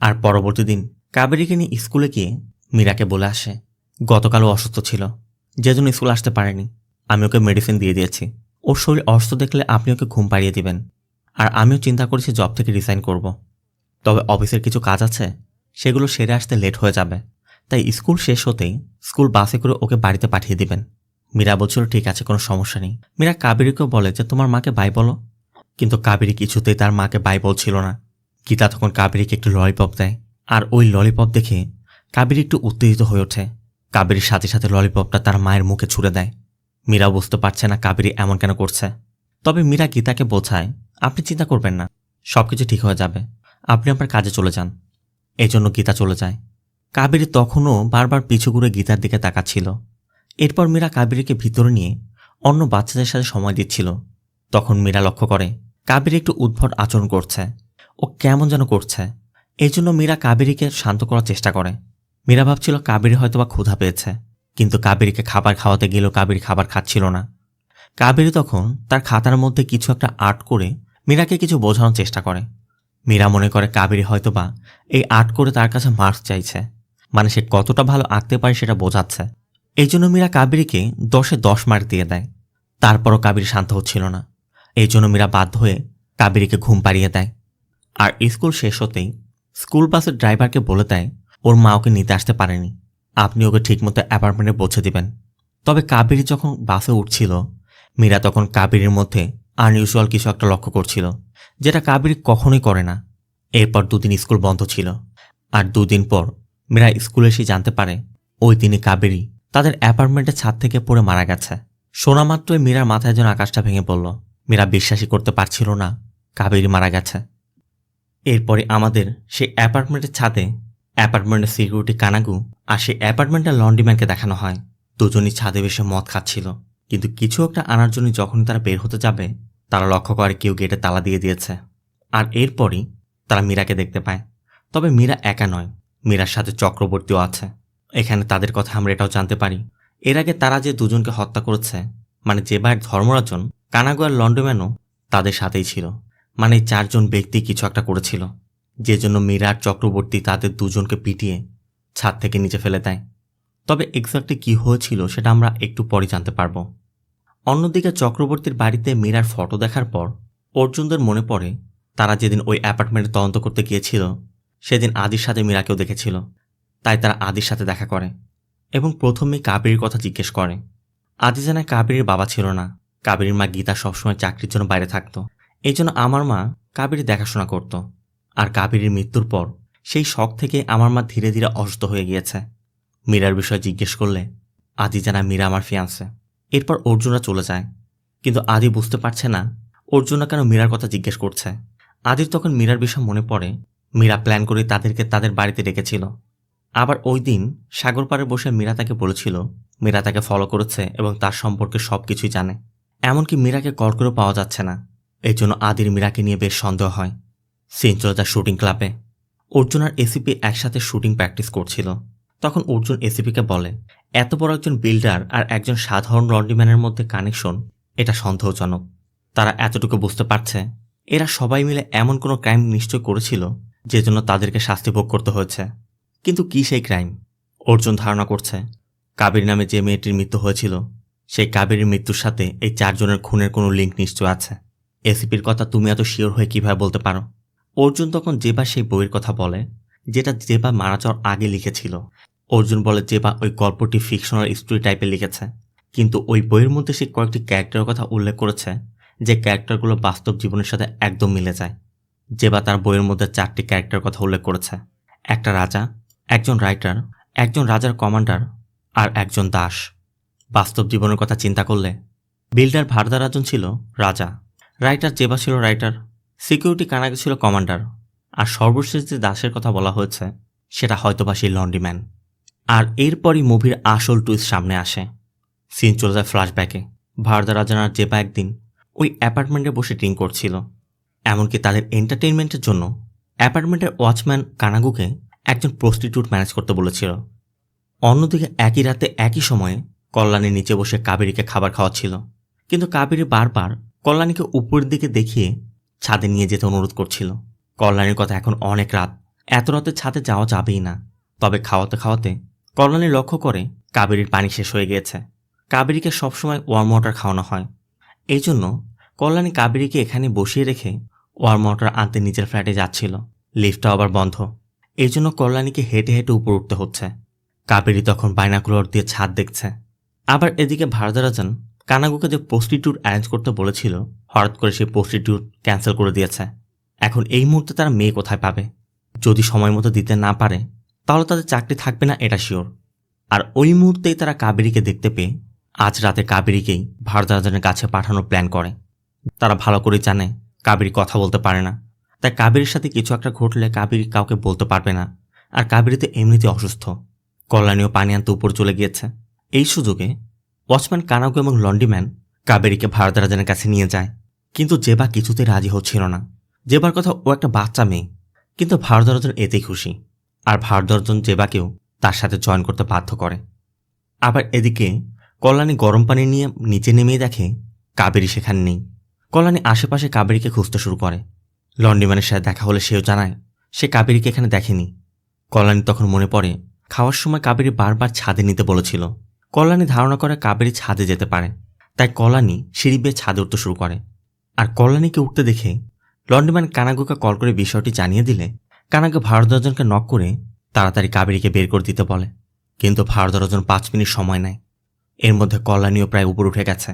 আর পরবর্তী দিন কাবেরীকে নিয়ে স্কুলে গিয়ে মীরাকে বলে আসে গতকালও অসুস্থ ছিল, যে জন্য স্কুলে আসতে পারেনি। আমি ওকে মেডিসিন দিয়ে দিয়েছি, ওর শরীর অসুস্থ দেখলে আপনি ওকে ঘুম পাড়িয়ে দিবেন। আর আমিও চিন্তা করেছি জব থেকে রিজাইন করব, তবে অফিসের কিছু কাজ আছে, সেগুলো সেরে আসতে লেট হয়ে যাবে। তাই স্কুল শেষ হতেই স্কুল বাসে করে ওকে বাড়িতে পাঠিয়ে দিবেন। মীরা বলছিল ঠিক আছে, কোনো সমস্যা নেই। মীরা কাবেরীকেও বলে যে তোমার মাকে বাই বলো, কিন্তু কাবেরী কিছুতেই তার মাকে বাই বলছিল না। গীতা তখন কাবেরীকে একটু ললিপপ দেয়, আর ওই ললিপপ দেখে কাবেরী একটু উত্তেজিত হয়ে ওঠে। কাবেরীর সাথে সাথে ললিপপটা তার মায়ের মুখে ছুঁড়ে দেয়। মীরা বুঝতে পারছে না কাবেরী এমন কেন করছে, তবে মীরা গীতাকে বোঝায় আপনি চিন্তা করবেন না, সবকিছু ঠিক হয়ে যাবে, আপনি আপনার কাজে চলে যান। এই জন্য গীতা চলে যায়। কাবেরী তখনও বারবার পিছু ঘুরে গীতার দিকে তাকাচ্ছিল। এরপর মীরা কাবেরীকে ভিতরে নিয়ে অন্য বাচ্চাদের সাথে সময় দিচ্ছিল। তখন মীরা লক্ষ্য করে কাবেরী একটু উদ্ভট আচরণ করছে, ও কেমন যেন করছে। এই জন্য মীরা কাবেরীকে শান্ত করার চেষ্টা করে। মীরা ভাবছিল কাবেরী হয়তোবা ক্ষুধা পেয়েছে, কিন্তু কাবেরীকে খাবার খাওয়াতে গেলেও কাবেরী খাবার খাচ্ছিল না। কাবেরী তখন তার খাতার মধ্যে কিছু একটা আর্ট করে মীরাকে কিছু বোঝানোর চেষ্টা করে। মীরা মনে করে কাবেরী হয়তোবা এই আর্ট করে তার কাছে মার্কস চাইছে, মানে সে কতটা ভালো আঁকতে পারে সেটা বোঝাচ্ছে। এই জন্য মীরা কাবেরীকে 10-এ 10 মার্ক দিয়ে দেয়। তারপরও কাবেরী শান্ত হচ্ছিল না। এই জন্য মীরা বাধ্য হয়ে কাবেরীকে ঘুম পাড়িয়ে দেয়। আর স্কুল শেষ হতেই স্কুল বাসের ড্রাইভারকে বলে দেয় ওর মা ওকে নিতে আসতে পারেনি, আপনি ওকে ঠিকমতো অ্যাপার্টমেন্টে পৌঁছে দিবেন। তবে কাবেরী যখন বাসে উঠছিল, মীরা তখন কাবেরীর মধ্যে আনইউজুয়াল কিছু একটা লক্ষ্য করছিল, যেটা কাবেরী কখনোই করে না। এরপর 2 দিন স্কুল বন্ধ ছিল, আর 2 দিন পর মীরা স্কুলে এসে জানতে পারে ওই দিনই কাবেরী তাদের অ্যাপার্টমেন্টের ছাদ থেকে পড়ে মারা গেছে। শোনা মাত্রই মীরার মাথায় যেন আকাশটা ভেঙে পড়ল। মীরা বিশ্বাসই করতে পারছিল না কাবেরী মারা গেছে। এরপরে আমাদের সেই অ্যাপার্টমেন্টের ছাদে অ্যাপার্টমেন্টের সিকিউরিটি কানাগু আর সেই অ্যাপার্টমেন্টের লন্ড্রিম্যানকে দেখানো হয়। দুজনই ছাদে বসে মদ খাচ্ছিল, কিন্তু কিছু একটা আনার জন্য যখন তারা বের হতে যাবে তারা লক্ষ্য করে কেউ গেটে তালা দিয়ে দিয়েছে। আর এরপরই তারা মীরাকে দেখতে পায়। তবে মীরা একা নয়, মীরার সাথে চক্রবর্তীও আছে। এখানে তাদের কথা আমরা এটাও জানতে পারি, এর আগে তারা যে দুজনকে হত্যা করেছে, মানে যে ভাইয়ের ধর্মরাজন, কানাগু আর লন্ড্রিম্যানও তাদের সাথেই ছিল। মানে এই 4 জন ব্যক্তি কিছু একটা করেছিল, যে জন্য মীরা আর চক্রবর্তী তাদের দুজনকে পিটিয়ে ছাদ থেকে নিচে ফেলে দেয়। তবে এক্স্যাক্টলি কী হয়েছিল সেটা আমরা একটু পরে জানতে পারবো। অন্যদিকে চক্রবর্তীর বাড়িতে মীরার ফটো দেখার পর অর্জুনদের মনে পড়ে তারা যেদিন ওই অ্যাপার্টমেন্টে তদন্ত করতে গিয়েছিল সেদিন আদির সাথে মীরাকেও দেখেছিল। তাই তারা আদির সাথে দেখা করে এবং প্রথমেই কাবেরীর কথা জিজ্ঞেস করে। আদি জানায় কাবেরীর বাবা ছিল না, কাবেরীর মা গীতা সবসময় চাকরির জন্য বাইরে থাকতো, এই জন্য আমার মা কাবেরী দেখাশোনা করত। আর কাবেরীর মৃত্যুর পর সেই শখ থেকে আমার মা ধীরে ধীরে অসুস্থ হয়ে গিয়েছে। মীরার বিষয়ে জিজ্ঞেস করলে আদি জানায় মীরা আমার ফিয়ান্সে। এরপর অর্জুনরা চলে যায়, কিন্তু আদি বুঝতে পারছে না অর্জুনরা কেন মীরার কথা জিজ্ঞেস করছে। আদির তখন মীরার বিষয় মনে পড়ে, মীরা প্ল্যান করে তাদেরকে তাদের বাড়িতে ডেকেছিল। আবার ওই দিন সাগর পাড়ে বসে মীরা তাকে বলেছিল মীরা তাকে ফলো করেছে এবং তার সম্পর্কে সব কিছুই জানে। এমনকি মীরাকে কল করে পাওয়া যাচ্ছে না, এই জন্য আদির মীরাকে নিয়ে বেশ সন্দেহ হয়। সিন চলে যায় শুটিং ক্লাবে। অর্জুন আর এসিপি একসাথে শুটিং প্র্যাকটিস করছিল। তখন অর্জুন এসিপিকে বলে এত বড় একজন বিল্ডার আর একজন সাধারণ লন্ড্রিম্যানের মধ্যে কানেকশন, এটা সন্দেহজনক। তারা এতটুকু বুঝতে পারছে এরা সবাই মিলে এমন কোনো ক্রাইম নিশ্চয় করেছিল যে জন্য তাদেরকে শাস্তি ভোগ করতে হয়েছে। কিন্তু কি সেই ক্রাইম? অর্জুন ধারণা করছে কাবেরী নামে যে মেয়েটির মৃত্যু হয়েছিল সেই কাবেরীর মৃত্যুর সাথে এই 4 জনের খুনের কোনো লিঙ্ক নিশ্চয় আছে। এসিপির কথা তুমি এত শিওর হয়ে কিভাবে বলতে পারো? অর্জুন তখন জেবা সেই বইয়ের কথা বলে যেটা জেবা মারা যাওয়ার আগে লিখেছিল। অর্জুন বলে জেবা ওই গল্পটি ফিকশনাল স্টোরি টাইপের লিখেছে, কিন্তু ওই বইয়ের মধ্যে সে কয়েকটি ক্যারেক্টারের কথা উল্লেখ করেছে যে ক্যারেক্টারগুলো বাস্তব জীবনের সাথে একদম মিলে যায়। জেবা তার বইয়ের মধ্যে 4টি ক্যারেক্টারের কথা উল্লেখ করেছে, একটা রাজা, একজন রাইটার, একজন রাজার কমান্ডার আর একজন দাস। বাস্তব জীবনের কথা চিন্তা করলে বিল্ডার ভারদারাজন ছিল রাজা, রাইটার জেবা ছিল রাইটার, সিকিউরিটি কানাগু ছিল কমান্ডার, আর সর্বশেষ যে দাসের কথা বলা হয়েছে সেটা হয়তোবা সেই লন্ড্রিম্যান। আর এরপরই মুভির আসল টুইস্ট সামনে আসে। সিন চলে যায় ফ্ল্যাশব্যাকে। ভারদারাজন আর জেবা একদিন ওই অ্যাপার্টমেন্টে বসে ড্রিঙ্ক করছিল। এমনকি তাদের এন্টারটেইনমেন্টের জন্য অ্যাপার্টমেন্টের ওয়াচম্যান কানাগুকে একজন প্রস্টিটিউট ম্যানেজ করতে বলেছিল। অন্যদিকে একই রাতে একই সময়ে কল্যাণী নিচে বসে কাবেরীকে খাবার খাওয়াচ্ছিল, কিন্তু কাবেরী বারবার কল্যাণীকে উপরের দিকে দেখিয়ে ছাদে নিয়ে যেতে অনুরোধ করছিল। কল্যাণীর কথা এখন অনেক রাত, এত রাতে ছাদে যাওয়া যাবেই না। তবে খাওয়াতে খাওয়াতে কল্যাণী লক্ষ্য করে কাবেরীর পানি শেষ হয়ে গিয়েছে। কাবেরীকে সবসময় ওয়ার্ম ওয়াটার খাওয়ানো হয়, এই জন্য কল্যাণী কাবেরীকে এখানে বসিয়ে রেখে ওয়ার্ম ওয়াটার আনতে নিজের ফ্ল্যাটে যাচ্ছিল। লিফটটা আবার বন্ধ, এই জন্য কল্যাণীকে হেঁটে হেঁটে উপর উঠতে হচ্ছে। কাবেরী তখন বাইনাকুলার দিয়ে ছাদ দেখছে। আবার এদিকে ভারদারাজন কানাগুকে যে প্রস্টিটিউট অ্যারেঞ্জ করতে বলেছিল হঠাৎ করে সেই প্রস্টিটিউট ক্যান্সেল করে দিয়েছে। এখন এই মুহূর্তে তারা মেয়ে কোথায় পাবে? যদি সময় মতো দিতে না পারে তাহলে তাদের চাকরি থাকবে না, এটা শিওর। আর ওই মুহূর্তেই তারা কাবেরীকে দেখতে পেয়ে আজ রাতে কাবেরীকেই ভারদারাজনের কাছে পাঠানোর প্ল্যান করে। তারা ভালো করে জানে কাবেরী কথা বলতে পারে না, তাই কাবেরীর সাথে কিছু একটা ঘটলে কাবেরী কাউকে বলতে পারবে না। আর কাবেরীতে এমনিতে অসুস্থ, কল্যাণীও পানি আনতে উপর চলে গিয়েছে। এই সুযোগে ওয়াচম্যান কানাগু এবং লন্ড্রিম্যান কাবেরীকে ভারদারাজনের কাছে নিয়ে যায়, কিন্তু জেবা কিছুতেই রাজি হচ্ছিল না। জেবার কথা ও একটা বাচ্চা মেয়ে, কিন্তু ভারদারাজন এতেই খুশি। আর ভারদারাজন জেবাকেও তার সাথে জয়েন করতে বাধ্য করে। আবার এদিকে কল্যাণী গরম পানি নিয়ে নিচে নেমেই দেখে কাবেরী সেখানে নেই। কল্যাণী আশেপাশে কাবেরীকে খুঁজতে শুরু করে। লন্ড্রিম্যানের সাথে দেখা হলে সেও জানায় সে কাবেরীকে এখানে দেখেনি। কল্যাণী তখন মনে পড়ে খাওয়ার সময় কাবেরী বারবার ছাদে নিতে বলেছিল। কল্যাণী ধারণা করে কাবেরী ছাদে যেতে পারে, তাই কল্যাণী সিঁড়ি বেয়ে ছাদে উঠতে শুরু করে। আর কল্যাণীকে উঠতে দেখে লন্ড্রিম্যান কানাগুকে কল করে বিষয়টি জানিয়ে দিলে কানাগু ভারদারাজনকে নক করে তাড়াতাড়ি কাবেরীকে বের করে দিতে বলে, কিন্তু ভারদারাজন 5 মিনিট সময় নেয়। এর মধ্যে কল্যাণীও প্রায় উপর উঠে গেছে।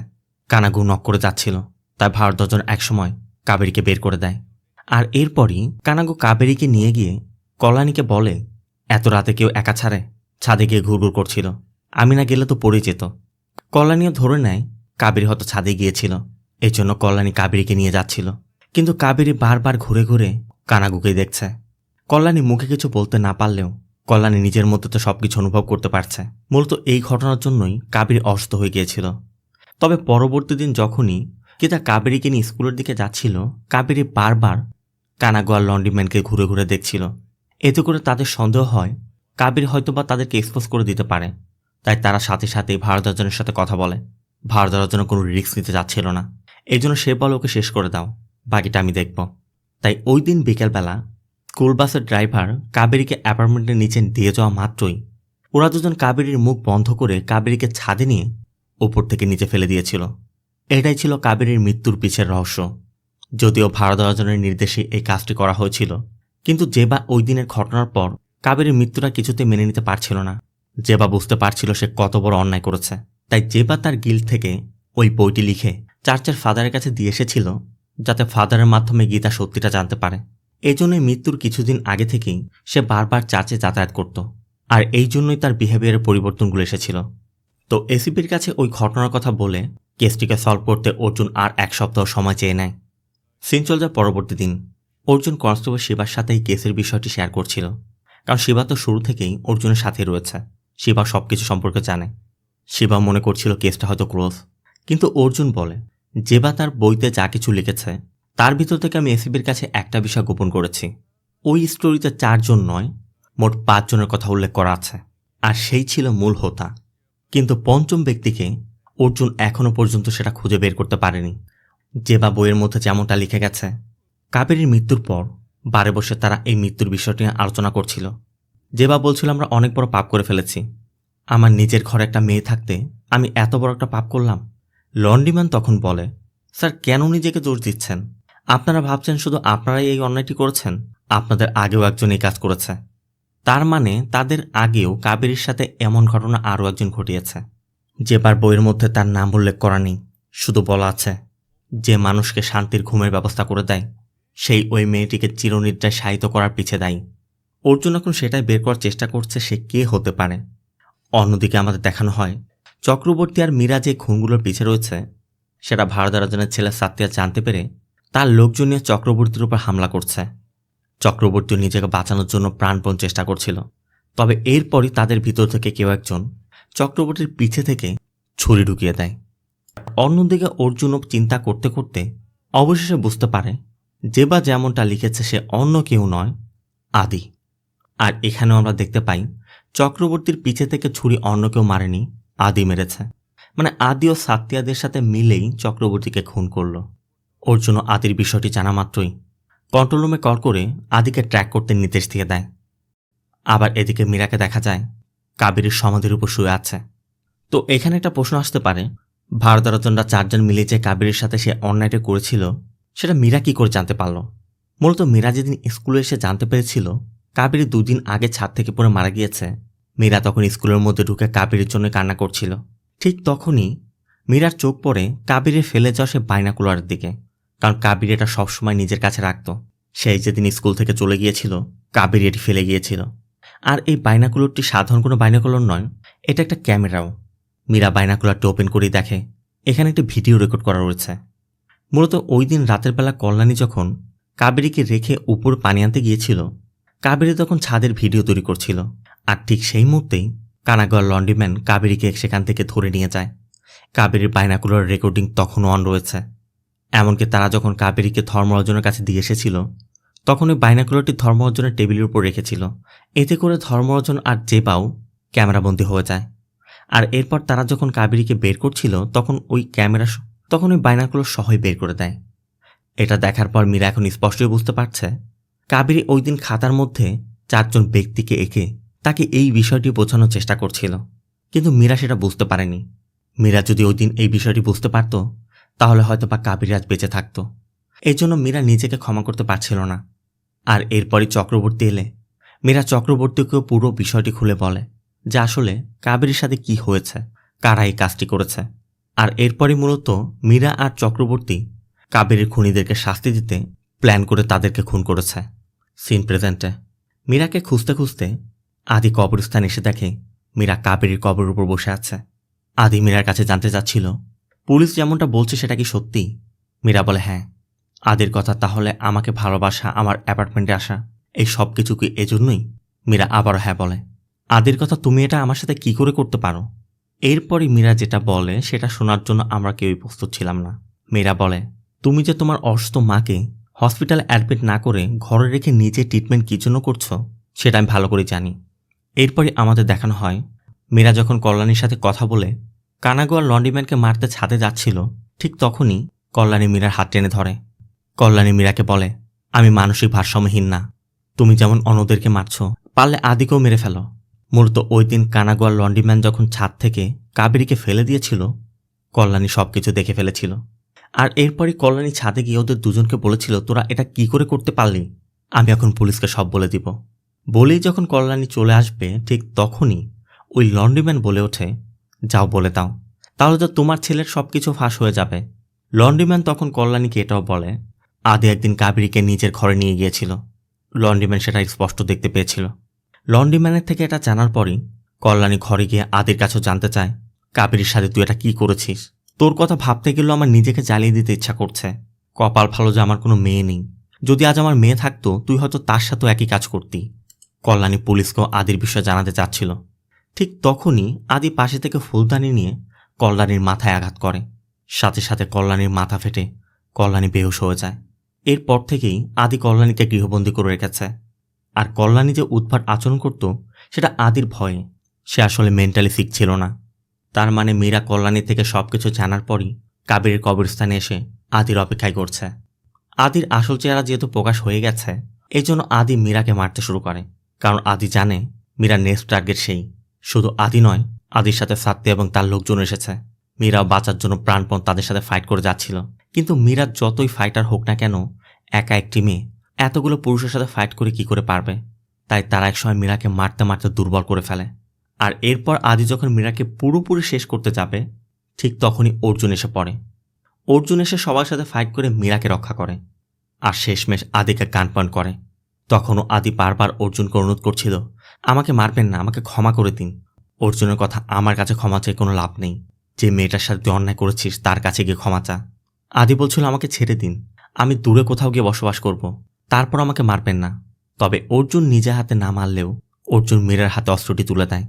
কানাগু নক করে যাচ্ছিল, তাই ভারদারাজন একসময় কাবেরীকে বের করে দেয়। আর এরপরই কানাগু কাবেরীকে নিয়ে গিয়ে কল্যাণীকে বলে এত রাতে কেউ একা ছাড়ে? ছাদে গিয়ে ঘুরঘুর করছিল, আমি না গেলে তো পড়ে যেত। কল্যাণীও ধরে নেয় কাবেরী হয়তো ছাদে গিয়েছিল, এই জন্য কল্যাণী কাবেরীকে নিয়ে যাচ্ছিল। কিন্তু কাবেরী বারবার ঘুরে ঘুরে কানাগুকেই দেখছে। কল্যাণী মুখে কিছু বলতে না পারলেও কল্যাণী নিজের মধ্যে তো সবকিছু অনুভব করতে পারছে। মূলত এই ঘটনার জন্যই কাবেরী অসুস্থ হয়ে গিয়েছিল। তবে পরবর্তী দিন যখনই গীতা কাবেরীকে নিয়ে স্কুলের দিকে যাচ্ছিল, কাবেরী বারবার কানাগো আর লন্ড্রিম্যানকে ঘুরে ঘুরে দেখছিল। এতে করে তাদের সন্দেহ হয় কাবেরী হয়তোবা তাদেরকে এক্সপোজ করে দিতে পারে। তাই তারা সাথে সাথেই ভারদ্বাজনের সাথে কথা বলে। ভারদ্বাজন কোনো রিস্ক নিতে যাচ্ছিল না। এই জন্য সে বলে ওকে শেষ করে দাও, বাকিটা আমি দেখব। তাই ওই দিন বিকেলবেলা স্কুল বাসের ড্রাইভার কাবেরীকে অ্যাপার্টমেন্টের নিচে দিয়ে যাওয়া মাত্রই ওরা দুজন কাবেরীর মুখ বন্ধ করে কাবেরীকে ছাদে নিয়ে উপর থেকে নিচে ফেলে দিয়েছিল। এটাই ছিল কাবেরীর মৃত্যুর পিছের রহস্য। যদিও ভারদ্বাজনের নির্দেশে এই কাজটি করা হয়েছিল, কিন্তু জেবা ওই দিনের ঘটনার পর কাবেরীর মৃত্যুটা কিছুতে মেনে নিতে পারছিল না। জেবা বুঝতে পারছিল সে কত বড় অন্যায় করেছে। তাই জেবা তার গিল্ড থেকে ওই বইটি লিখে চার্চের ফাদারের কাছে দিয়ে এসেছিল, যাতে ফাদারের মাধ্যমে গীতা সত্যিটা জানতে পারে। এই জন্যই মৃত্যুর কিছুদিন আগে থেকেই সে বারবার চার্চে যাতায়াত করত, আর এই জন্যই তার বিহেভিয়ারের পরিবর্তনগুলো এসেছিল। তো এসিপির কাছে ওই ঘটনার কথা বলে কেসটিকে সলভ করতে অর্জুন আর 1 সপ্তাহ সময় চেয়ে নেয়। সিন চল যায় পরবর্তী দিন। অর্জুন কনস্টেবল শিবার সাথে এই কেসের বিষয়টি শেয়ার করছিল, কারণ শিবা তো শুরু থেকেই অর্জুনের সাথে রয়েছে। শিবা সবকিছু সম্পর্কে জানে। শিবা মনে করছিল কেসটা হয়তো ক্লোজ, কিন্তু অর্জুন বলে জেবা তার বইতে যা কিছু লিখেছে তার ভিতর থেকে আমি এসিবির কাছে একটা বিষয় গোপন করেছি। ওই স্টোরিতে 4 জন নয়, মোট 5 জনের কথা উল্লেখ করা আছে, আর সেই ছিল মূল হোতা। কিন্তু 5ম ব্যক্তিকে অর্জুন এখনো পর্যন্ত সেটা খুঁজে বের করতে পারেনি। জেবা বইয়ের মধ্যে যেমনটা লিখে গেছে, কাবেরীর মৃত্যুর পর বারে বসে তারা এই মৃত্যুর বিষয়টি নিয়ে আলোচনা করছিল। জেবা বলছিল আমরা অনেক বড় পাপ করে ফেলেছি। আমার নিজের ঘরে একটা মেয়ে থাকতে আমি এত বড় একটা পাপ করলাম। লন্ড্রিম্যান তখন বলে, স্যার কেন নিজেকে দোষ দিচ্ছেন? আপনারা ভাবছেন শুধু আপনারাই এই অন্যায়টি করেছেন? আপনাদের আগেও একজন এই কাজ করেছে। তার মানে তাদের আগেও কাবেরীর সাথে এমন ঘটনা আরও একজন ঘটিয়েছে। জেবার বইয়ের মধ্যে তার নাম উল্লেখ করা নেই, শুধু বলা আছে যে মানুষকে শান্তির ঘুমের ব্যবস্থা করে দেয় সেই ওই মেয়েটিকে চিরনিদ্রায় শায়িত করার পিছে দায়ী। অর্জুন এখন সেটাই বের করার চেষ্টা করছে সে কে হতে পারে। অন্যদিকে আমাদের দেখানো হয় চক্রবর্তী আর মীরা যে খুনগুলোর পিছে রয়েছে সেটা ভারদ্বাজনের ছেলে সাত্তিয়া জানতে পেরে তার লোকজন নিয়ে চক্রবর্তীর উপর হামলা করছে। চক্রবর্তী নিজেকে বাঁচানোর জন্য প্রাণপণ চেষ্টা করছিল, তবে এরপরই তাদের ভিতর থেকে কেউ একজন চক্রবর্তীর পিছে থেকে ছুরি ঢুকিয়ে দেয়। অন্যদিকে অর্জুনও চিন্তা করতে করতে অবশেষে বুঝতে পারে জেবা যেমনটা লিখেছে সে অন্য কেউ নয়, আদি। আর এখানেও আমরা দেখতে পাই চক্রবর্তীর পিছে থেকে ছুরি অন্য কেউ মারেনি, আদি মেরেছে। মানে আদি ও সাত্তিয়াদের সাথে মিলেই চক্রবর্তীকে খুন করল। অর্জুন আদির বিষয়টি জানা মাত্রই কন্ট্রোল রুমে কল করে আদিকে ট্র্যাক করতে নির্দেশ দিয়ে দেয়। আবার এদিকে মীরাকে দেখা যায় কাবেরীর সমাধির উপর শুয়ে আছে। তো এখানে একটা প্রশ্ন আসতে পারে, ভারদ্বাজনরা 4 জন মিলে যে কাবেরীর সাথে সে অন্যায়টা করেছিল সেটা মীরা কি করে জানতে পারল? মূলত মীরা যেদিন স্কুলে এসে জানতে পেরেছিল কাবেরী 2 দিন আগে ছাদ থেকে পড়ে মারা গিয়েছে, মীরা তখন স্কুলের মধ্যে ঢুকে কাবেরীর জন্য কান্না করছিল। ঠিক তখনই মীরার চোখ পড়ে কাবেরীর ফেলে যাওয়া সে বাইনাকুলারের দিকে, কারণ কাবেরী এটা সবসময় নিজের কাছে রাখত। সেই যেদিন স্কুল থেকে চলে গিয়েছিল কাবেরী এটি ফেলে গিয়েছিল। আর এই বাইনাকুলারটি সাধারণ কোনো বাইনাকুলার নয়, এটা একটা ক্যামেরাও। মীরা বাইনাকুলারটি ওপেন করেই দেখে এখানে একটি ভিডিও রেকর্ড করা রয়েছে। মূলত ওই দিন রাতের বেলা কল্যাণী যখন কাবেরীকে রেখে উপরে পানি আনতে গিয়েছিল, কাবেরী তখন ছাদের ভিডিও তৈরি করছিল। আর ঠিক সেই মুহূর্তেই কানাগড় লন্ড্রিম্যান কাবেরীকে সেখান থেকে ধরে নিয়ে যায়। কাবেরীর বাইনাকুলার রেকর্ডিং তখনও অন রয়েছে। এমনকি তারা যখন কাবেরীকে ধর্মরাজনের কাছে দিয়ে এসেছিল তখন ওই বাইনাকুলারটি ধর্মরাজনের টেবিলের উপর রেখেছিল। এতে করে ধর্মরাজন আর জেবাও ক্যামেরাবন্দি হয়ে যায়। আর এরপর তারা যখন কাবেরীকে বের করছিল তখন ওই বাইনাকুলার সহই বের করে দেয়। এটা দেখার পর মীরা এখন স্পষ্টই বুঝতে পারছে কাবেরী ওই দিন খাতার মধ্যে 4 জন ব্যক্তিকে এঁকে তাকে এই বিষয়টি বোঝানোর চেষ্টা করছিল, কিন্তু মীরা সেটা বুঝতে পারেনি। মীরা যদি ওই দিন এই বিষয়টি বুঝতে পারত তাহলে হয়তো বা কাবেরী আজ বেঁচে থাকত। এই জন্য মীরা নিজেকে ক্ষমা করতে পারছিল না। আর এরপরই চক্রবর্তী এলে মীরা চক্রবর্তীকেও পুরো বিষয়টি খুলে বলে যে আসলে কাবেরীর সাথে কি হয়েছে, কারা এই কাজটি করেছে। আর এরপরই মূলত মীরা আর চক্রবর্তী কাবেরীর খুনিদেরকে শাস্তি দিতে প্ল্যান করে তাদেরকে খুন করেছে। সিন প্রেজেন্টে মীরাকে খুঁজতে খুঁজতে আদি কবরস্থান এসে দেখে মীরা কাবেরীর কবরের উপর বসে আছে। আদি মীরার কাছে জানতে চাচ্ছিল পুলিশ যেমনটা বলছে সেটা কি সত্যি? মীরা বলে হ্যাঁ। আদির কথা তাহলে আমাকে ভালোবাসা, আমার অ্যাপার্টমেন্টে আসা, এই সব কিছু কি এজন্যই? মীরা আবারও হ্যাঁ বলে। আদির কথা তুমি এটা আমার সাথে কি করে করতে পারো? এরপরই মীরা যেটা বলে সেটা শোনার জন্য আমরা কেউই প্রস্তুত ছিলাম না। মীরা বলে, তুমি যে তোমার অসুস্থ মাকে হসপিটালে অ্যাডমিট না করে ঘরে রেখে নিজে ট্রিটমেন্ট কী জন্য করছো সেটা আমি ভালো করে জানি। এরপরই আমাদের দেখানো হয় মীরা যখন কল্যাণীর সাথে কথা বলে কানাগোয়ার লন্ড্রিম্যানকে মারতে ছাদে যাচ্ছিল, ঠিক তখনই কল্যাণী মীরার হাত টেনে ধরে। কল্যাণী মীরাকে বলে, আমি মানসিক ভারসাম্যহীন না। তুমি যেমন অন্যদেরকে মারছ, পারলে আদিকেও মেরে ফেলো। মূলত ওই দিন কানাগোয়ার লন্ড্রিম্যান যখন ছাদ থেকে কাবেরীকে ফেলে দিয়েছিল, কল্যাণী সবকিছু দেখে ফেলেছিল। আর এরপরই কল্যাণী ছাদে গিয়ে ওদের দুজনকে বলেছিল, তোরা এটা কি করে করতে পারলি? আমি এখন পুলিশকে সব বলে দিব। বলেই যখন কল্যাণী চলে আসবে, ঠিক তখনই ওই লন্ড্রিম্যান বলে ওঠে, যাও বলে দাও, তাহলে তো তোমার ছেলের সবকিছু ফাঁস হয়ে যাবে। লন্ড্রিম্যান তখন কল্যাণীকে এটাও বলে, আদি একদিন কাবেরীকে নিজের ঘরে নিয়ে গিয়েছিল। লন্ড্রিম্যান সেটা স্পষ্ট দেখতে পেয়েছিল। লন্ড্রিম্যানের থেকে এটা জানার পরই কল্যাণী ঘরে গিয়ে আদির কাছেও জানতে চায়, কাবেরীর সাথে তুই এটা কি করেছিস? তোর কথা ভাবতে গেলেও আমার নিজেকে জ্বালিয়ে দিতে ইচ্ছা করছে। কপাল ভালো যে আমার কোনো মেয়ে নেই। যদি আজ আমার মেয়ে থাকতো, তুই হয়তো তার সাথেও একই কাজ করতি। কল্যাণী পুলিশকেও আদির বিষয়ে জানাতে চাচ্ছিল। ঠিক তখনই আদি পাশে থেকে ফুলদানি নিয়ে কল্যাণীর মাথায় আঘাত করে। সাথে সাথে কল্যাণীর মাথা ফেটে কল্যাণী বেহুশ হয়ে যায়। এরপর থেকেই আদি কল্যাণীকে গৃহবন্দী করে রেখেছে। আর কল্যাণী যে উদ্ভট আচরণ করত সেটা আদির ভয়ে। সে আসলে মেন্টালি ফিট ছিল না। তার মানে মীরা কল্যাণী থেকে সবকিছু জানার পরই কাবেরীর কবরস্থানে এসে আদির অপেক্ষায় করছে। আদির আসল চেহারা যেহেতু প্রকাশ হয়ে গেছে, এই জন্য আদি মীরাকে মারতে শুরু করে। কারণ আদি জানে মীরা নেক্সট টার্গেট সেই। শুধু আদি নয়, আদির সাথে সাত্তে এবং তার লোকজন এসেছে। মীরাও বাঁচার জন্য প্রাণপণ তাদের সাথে ফাইট করে যাচ্ছিল। কিন্তু মীরা যতই ফাইটার হোক না কেন, একা একটি মেয়ে এতগুলো পুরুষের সাথে ফাইট করে কি করে পারবে? তাই তারা একসময় মীরাকে মারতে মারতে দুর্বল করে ফেলে। আর এরপর আদি যখন মীরাকে পুরোপুরি শেষ করতে যাবে, ঠিক তখনই অর্জুন এসে পড়ে। অর্জুন এসে সবার সাথে ফাইট করে মীরাকে রক্ষা করে। আর শেষমেশ আদিকে গানপান করে। তখনও আদি বারবার অর্জুনকে অনুরোধ করছিল, আমাকে মারবেন না, আমাকে ক্ষমা করে দিন। অর্জুনের কথা, আমার কাছে ক্ষমা চেয়ে কোনো লাভ নেই। যে মেয়েটার সাথে তুই অন্যায় করেছিস তার কাছে গিয়ে ক্ষমা চা। আদি বলছিল, আমাকে ছেড়ে দিন, আমি দূরে কোথাও গিয়ে বসবাস করব, তারপর আমাকে মারবেন না। তবে অর্জুন নিজে হাতে না মারলেও অর্জুন মীরার হাতে অস্ত্রটি তুলে দেয়।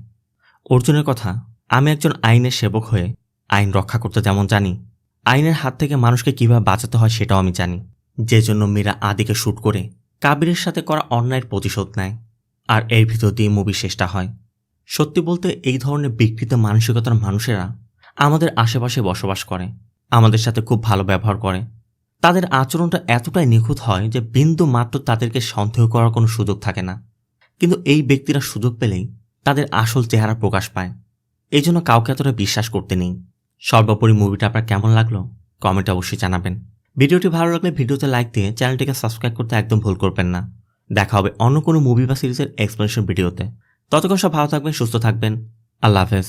অর্জুনের কথা, আমি একজন আইনের সেবক হয়ে আইন রক্ষা করতে যেমন জানি, আইনের হাত থেকে মানুষকে কিভাবে বাঁচাতে হয় সেটাও আমি জানি। যে জন্য মীরা আদিকে শ্যুট করে কাবেরীর সাথে করা অন্যায়ের প্রতিশোধ নেয়। আর এর ভিতর দিয়ে মুভি শেষটা হয়। সত্যি বলতে এই ধরনের বিকৃত মানসিকতার মানুষেরা আমাদের আশেপাশে বসবাস করে, আমাদের সাথে খুব ভালো ব্যবহার করে। তাদের আচরণটা এতটাই নিখুঁত হয় যে বিন্দু মাত্র তাদেরকে সন্দেহ করার কোনো সুযোগ থাকে না। কিন্তু এই ব্যক্তিরা সুযোগ পেলেই তাদের আসল চেহারা প্রকাশ পায়। এই জন্য কাউকে এতটা বিশ্বাস করতে নেই। সর্বোপরি মুভিটা আপনার কেমন লাগলো কমেন্টে অবশ্যই জানাবেন। ভিডিওটি ভালো লাগলে ভিডিওতে লাইক দিয়ে চ্যানেলটিকে সাবস্ক্রাইব করতে একদম ভুল করবেন না। দেখা হবে অন্য কোনো মুভি বা সিরিজের এক্সপ্লেনেশন ভিডিওতে। ততক্ষণ সব ভালো থাকবেন, সুস্থ থাকবেন। আল্লাহ হাফেজ।